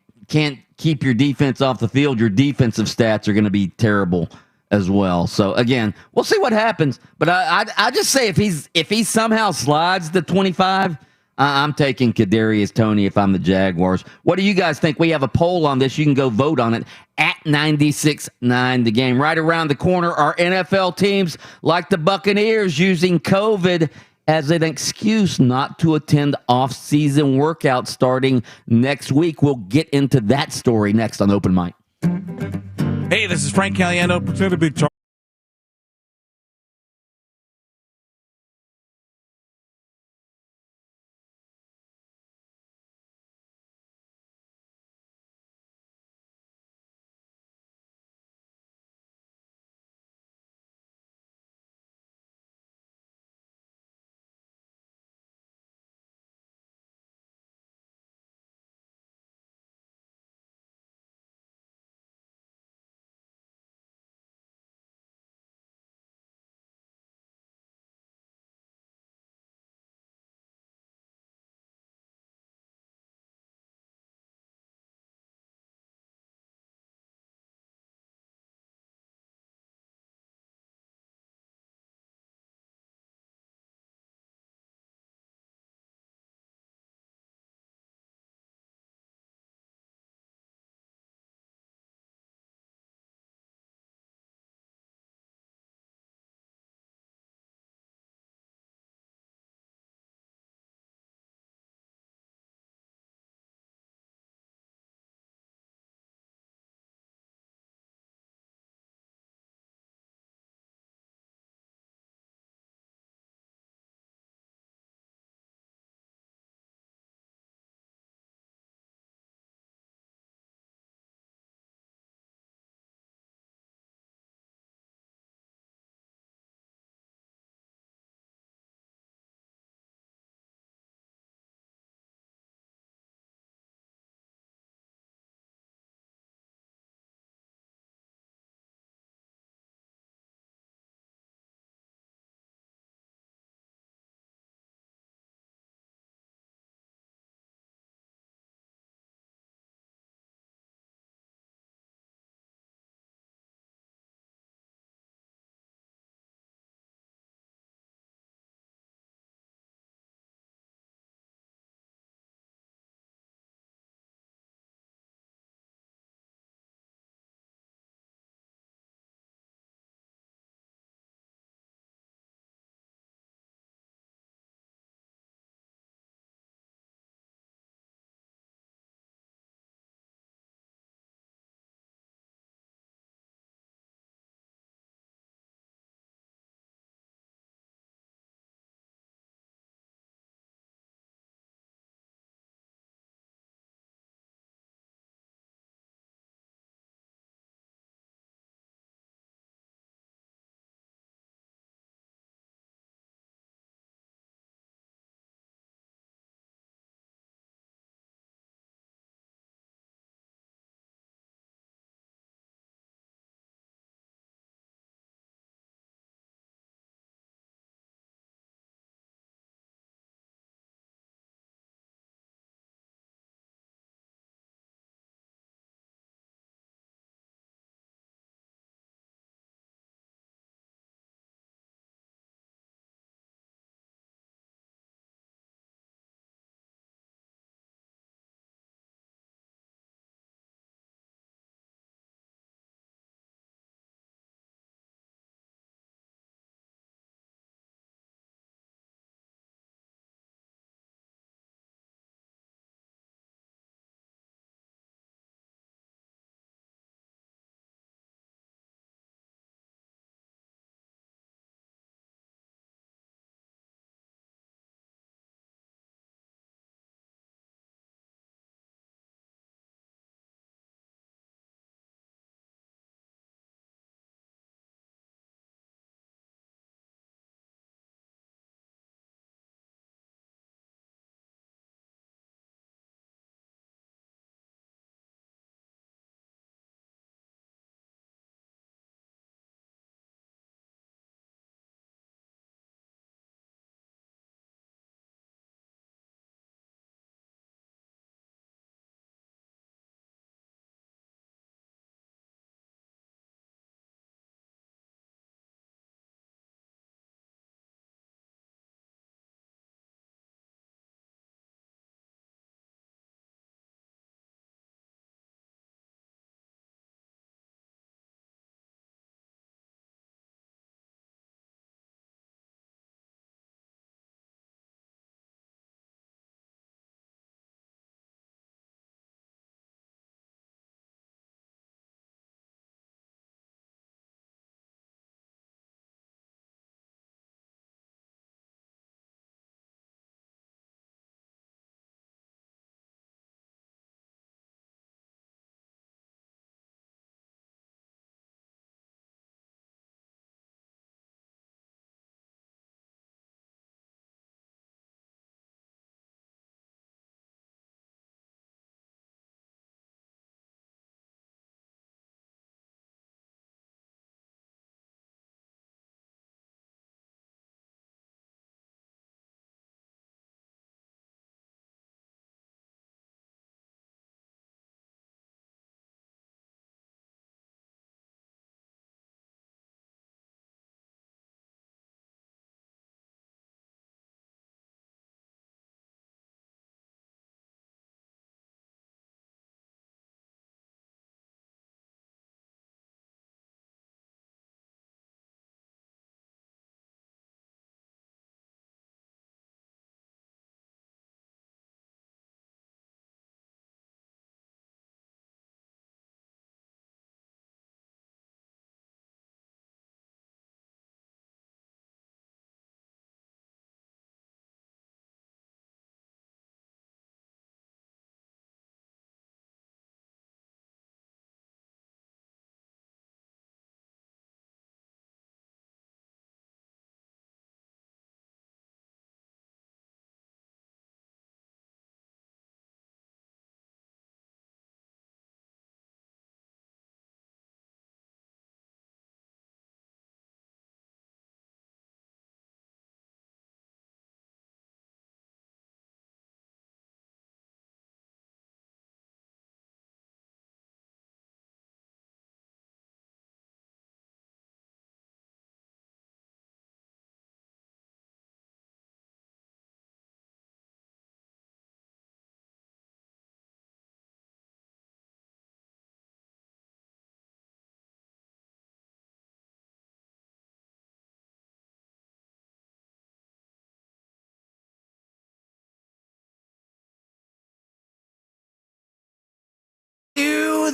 keep your defense off the field, your defensive stats are going to be terrible as well. So again, we'll see what happens. But I just say if he somehow slides to 25, I'm taking Kadarius Toney if I'm the Jaguars. What do you guys think? We have a poll on this. You can go vote on it at 96.9 The Game. Right around the corner are NFL teams like the Buccaneers using COVID as an excuse not to attend off-season workouts starting next week. We'll get into that story next on Open Mic. Hey, this is Frank Caliendo. Pretend to be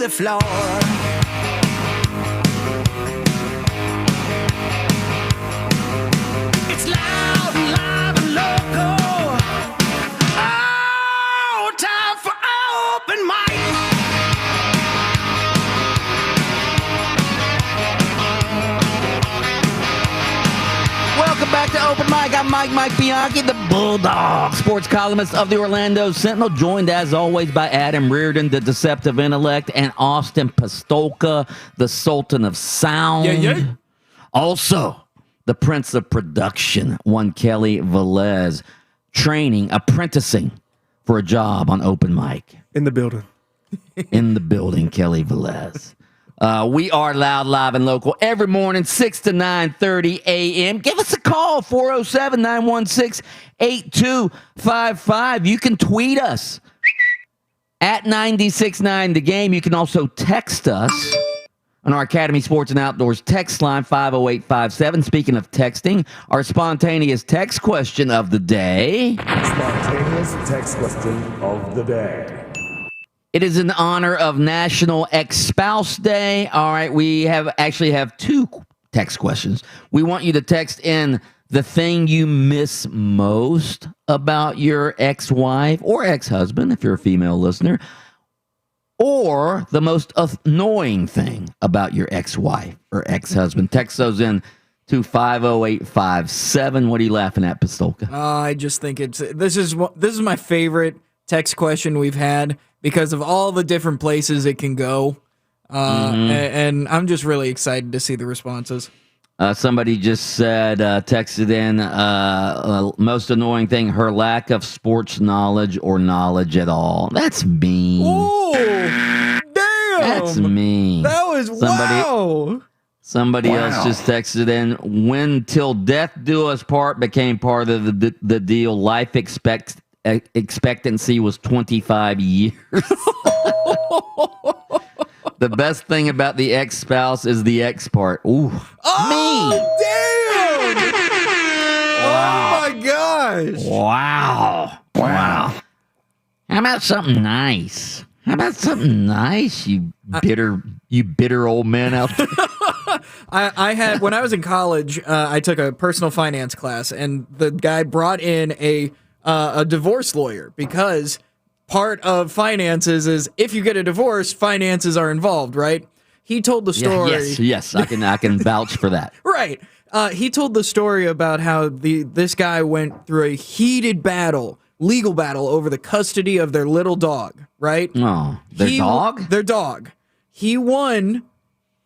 the floor. It's loud and live and local. Oh, time for open mic. Welcome back to Open Mic. I'm Mike Bianchi, the Bulldog, sports columnist of the Orlando Sentinel, joined as always by Adam Reardon, the deceptive intellect, and Austin Pastolka, the Sultan of Sound. Yeah. Also, the Prince of Production, one Kelly Velez, apprenticing for a job on Open Mic. In the building. In the building, Kelly Velez. We are loud, live, and local every morning, 6 to 9:30 a.m. Give us a call, 407-916-8255. You can tweet us at 969 The Game. You can also text us on our Academy Sports and Outdoors text line, 50857. Speaking of texting, our spontaneous text question of the day. Spontaneous text question of the day. It is in honor of National Ex-Spouse Day. All right, we actually have two text questions. We want you to text in the thing you miss most about your ex-wife or ex-husband, if you're a female listener, or the most annoying thing about your ex-wife or ex-husband. Text those in to 50857. What are you laughing at, Pastolka? I just think this is my favorite text question we've had, because of all the different places it can go. And I'm just really excited to see the responses. Somebody just said, texted in, most annoying thing, her lack of sports knowledge or knowledge at all. That's mean. Oh, damn. That's mean. That was, wow. Somebody else just texted in, when Till Death Do Us Part became part of the deal, life expectancy was 25 years. The best thing about the ex-spouse is the ex part. Ooh. Oh, damn! Wow. Oh, my gosh. Wow. How about something nice? You bitter old man out there. I had, when I was in college, I took a personal finance class, and the guy brought in a divorce lawyer, because part of finances is if you get a divorce, finances are involved, right? He told the story. Yes, I can vouch for that. Right. He told the story about how this guy went through a heated legal battle over the custody of their little dog, right? Oh, dog? Their dog. He won,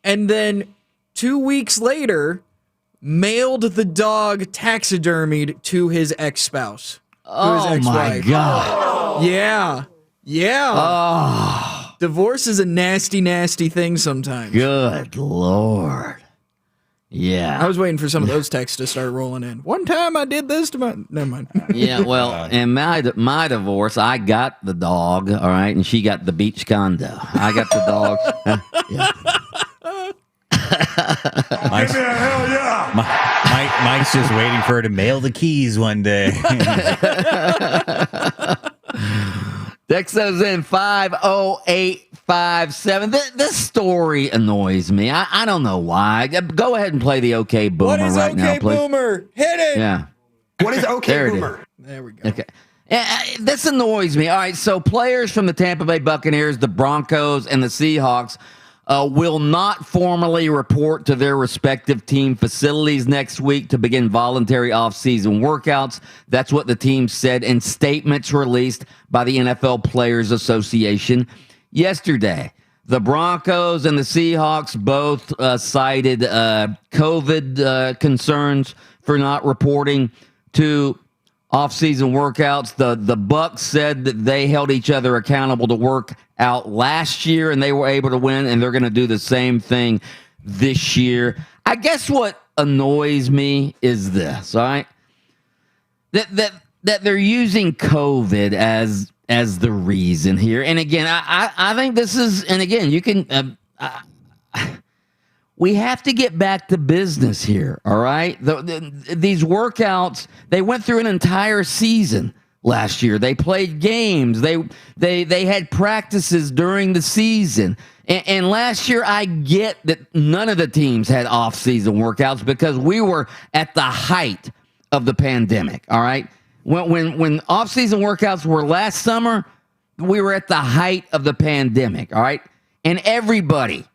and then 2 weeks later, mailed the dog taxidermied to his ex-spouse. Oh, my God. Yeah. Oh. Divorce is a nasty, nasty thing sometimes. Good Lord. Yeah. I was waiting for some of those texts to start rolling in. One time I did this to my... Never mind. Yeah, well, in my divorce, I got the dog, all right, and she got the beach condo. I got the dog. Yeah. Give me a hell yeah! Mike's just waiting for her to mail the keys one day. Text those in 50857. This story annoys me. I don't know why. Go ahead and play the OK Boomer now, please. What is OK Boomer? Hit it! Yeah. What is OK Boomer? There we go. Okay. This annoys me. All right, so players from the Tampa Bay Buccaneers, the Broncos, and the Seahawks will not formally report to their respective team facilities next week to begin voluntary offseason workouts. That's what the team said in statements released by the NFL Players Association yesterday. The Broncos and the Seahawks both cited COVID concerns for not reporting to off-season workouts. The Bucs said that they held each other accountable to work out last year, and they were able to win, and they're going to do the same thing this year. I guess what annoys me is this, all right? That they're using COVID as the reason here. And again, I think this is, and again, you can we have to get back to business here, all right? These workouts, they went through an entire season last year. They played games. They had practices during the season. And last year, I get that none of the teams had off-season workouts because we were at the height of the pandemic, all right? When off-season workouts were last summer, we were at the height of the pandemic, all right? And everybody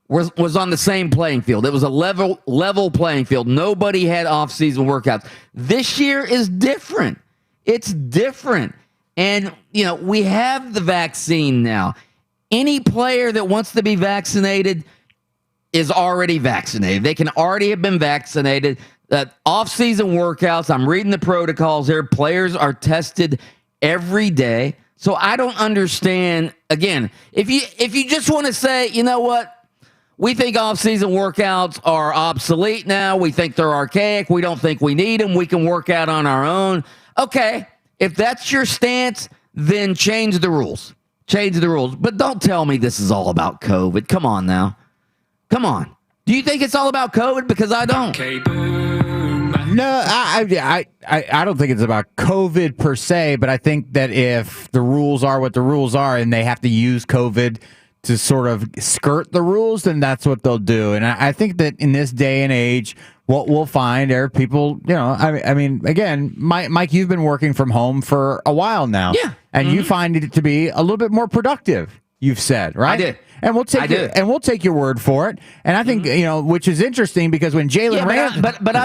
was on the same playing field. It was a level playing field. Nobody had off-season workouts. This year is different. It's different. And, we have the vaccine now. Any player that wants to be vaccinated is already vaccinated. They can already have been vaccinated. Off-season workouts, I'm reading the protocols here. Players are tested every day. So I don't understand. Again, if you just want to say, you know what, we think off-season workouts are obsolete now. We think they're archaic. We don't think we need them. We can work out on our own. Okay, if that's your stance, then change the rules. Change the rules. But don't tell me this is all about COVID. Come on now. Come on. Do you think it's all about COVID? Because I don't. No, I don't think it's about COVID per se, but I think that if the rules are what the rules are and they have to use COVID to sort of skirt the rules, then that's what they'll do. And I think that in this day and age, what we'll find are people, I mean, again, Mike, you've been working from home for a while now. Yeah. And you find it to be a little bit more productive, you've said, right? I did. And we'll take your word for it. And I think which is interesting because when Jalen Ramsey, but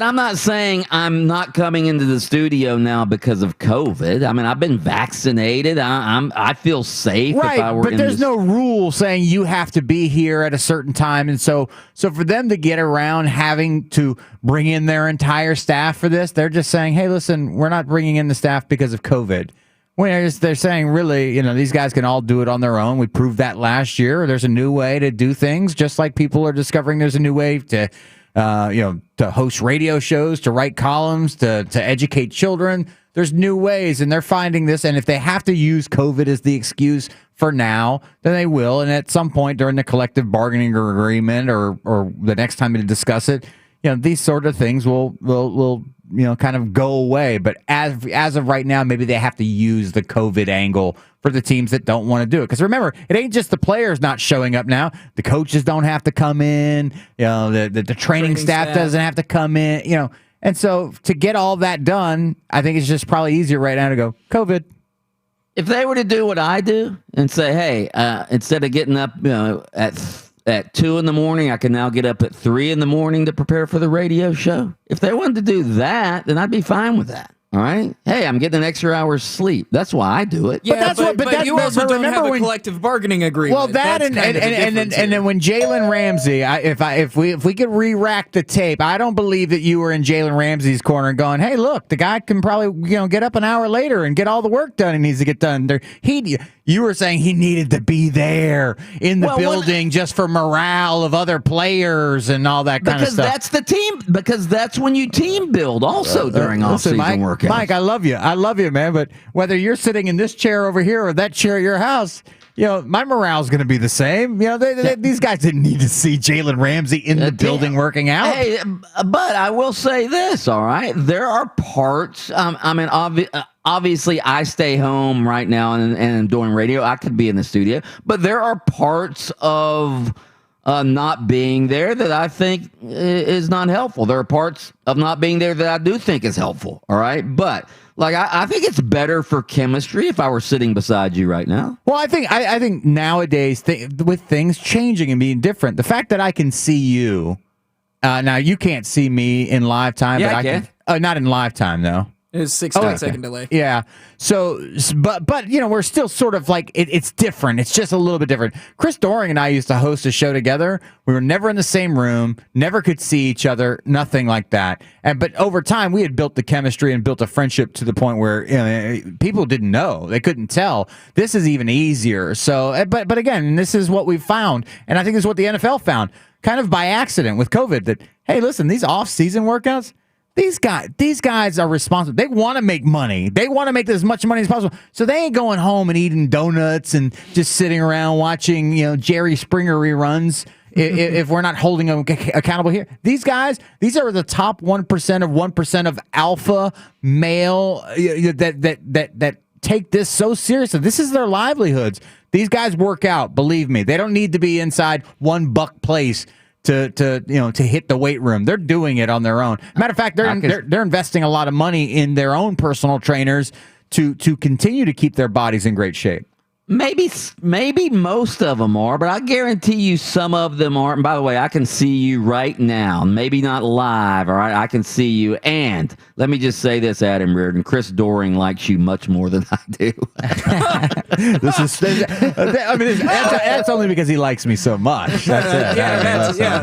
I'm not saying I'm not coming into the studio now because of COVID. I mean, I've been vaccinated. I feel safe. Right, if I were but there's no rule saying you have to be here at a certain time, and so for them to get around having to bring in their entire staff for this, they're just saying, hey, listen, we're not bringing in the staff because of COVID. Whereas they're saying, really, these guys can all do it on their own. We proved that last year. There's a new way to do things, just like people are discovering there's a new way to, to host radio shows, to write columns, to educate children. There's new ways, and they're finding this. And if they have to use COVID as the excuse for now, then they will. And at some point during the collective bargaining agreement or the next time to discuss it, these sort of things will kind of go away. But as of right now, maybe they have to use the COVID angle for the teams that don't want to do it. Because remember, it ain't just the players not showing up now. The coaches don't have to come in. The training staff doesn't have to come in. And so to get all that done, I think it's just probably easier right now to go COVID. If they were to do what I do and say, hey, instead of getting up at 2 in the morning, I can now get up at 3 in the morning to prepare for the radio show. If they wanted to do that, then I'd be fine with that. All right. Hey, I'm getting an extra hour's sleep. That's why I do it. Yeah, but you also don't have a collective bargaining agreement. Well, that and then when Jalen Ramsey, if we could re-rack the tape, I don't believe that you were in Jalen Ramsey's corner going, hey, look, the guy can probably get up an hour later and get all the work done he needs to get done. You were saying he needed to be there in the building just for morale of other players and all that kind of stuff. Because that's the team. Because that's when you team build also during off-season workouts. Mike, I love you, man. But whether you're sitting in this chair over here or that chair at your house, my morale's going to be the same. These guys didn't need to see Jalen Ramsey in the building working out. Hey, but I will say this, all right? There are parts, obviously I stay home right now and doing radio. I could be in the studio. But there are parts of not being there that I think is not helpful. There are parts of not being there that I do think is helpful, all right? But I think it's better for chemistry if I were sitting beside you right now. Well, I think nowadays with things changing and being different, the fact that I can see you now, you can't see me in live time, yeah, but I can. Not in live time though. It's 6-second delay. Yeah. So, but we're still sort of like it's different. It's just a little bit different. Chris Doring and I used to host a show together. We were never in the same room, never could see each other, nothing like that. But over time, we had built the chemistry and built a friendship to the point where people didn't know, they couldn't tell. This is even easier. So, but again, this is what we've found, and I think this is what the NFL found, kind of by accident with COVID. That hey, listen, these off-season workouts. These guys are responsible. They want to make money. They want to make as much money as possible. So they ain't going home and eating donuts and just sitting around watching, Jerry Springer reruns. if we're not holding them accountable here. These guys, these are the top 1% of alpha male that take this so seriously. This is their livelihoods. These guys work out. Believe me, they don't need to be inside one Buck place to hit the weight room. They're doing it on their own. Matter of fact, they're investing a lot of money in their own personal trainers to continue to keep their bodies in great shape. Maybe most of them are, but I guarantee you some of them aren't. And by the way, I can see you right now. Maybe not live, all right? I can see you. And let me just say this, Adam Reardon. Chris Doring likes you much more than I do. That's only because he likes me so much. That's it. Yeah,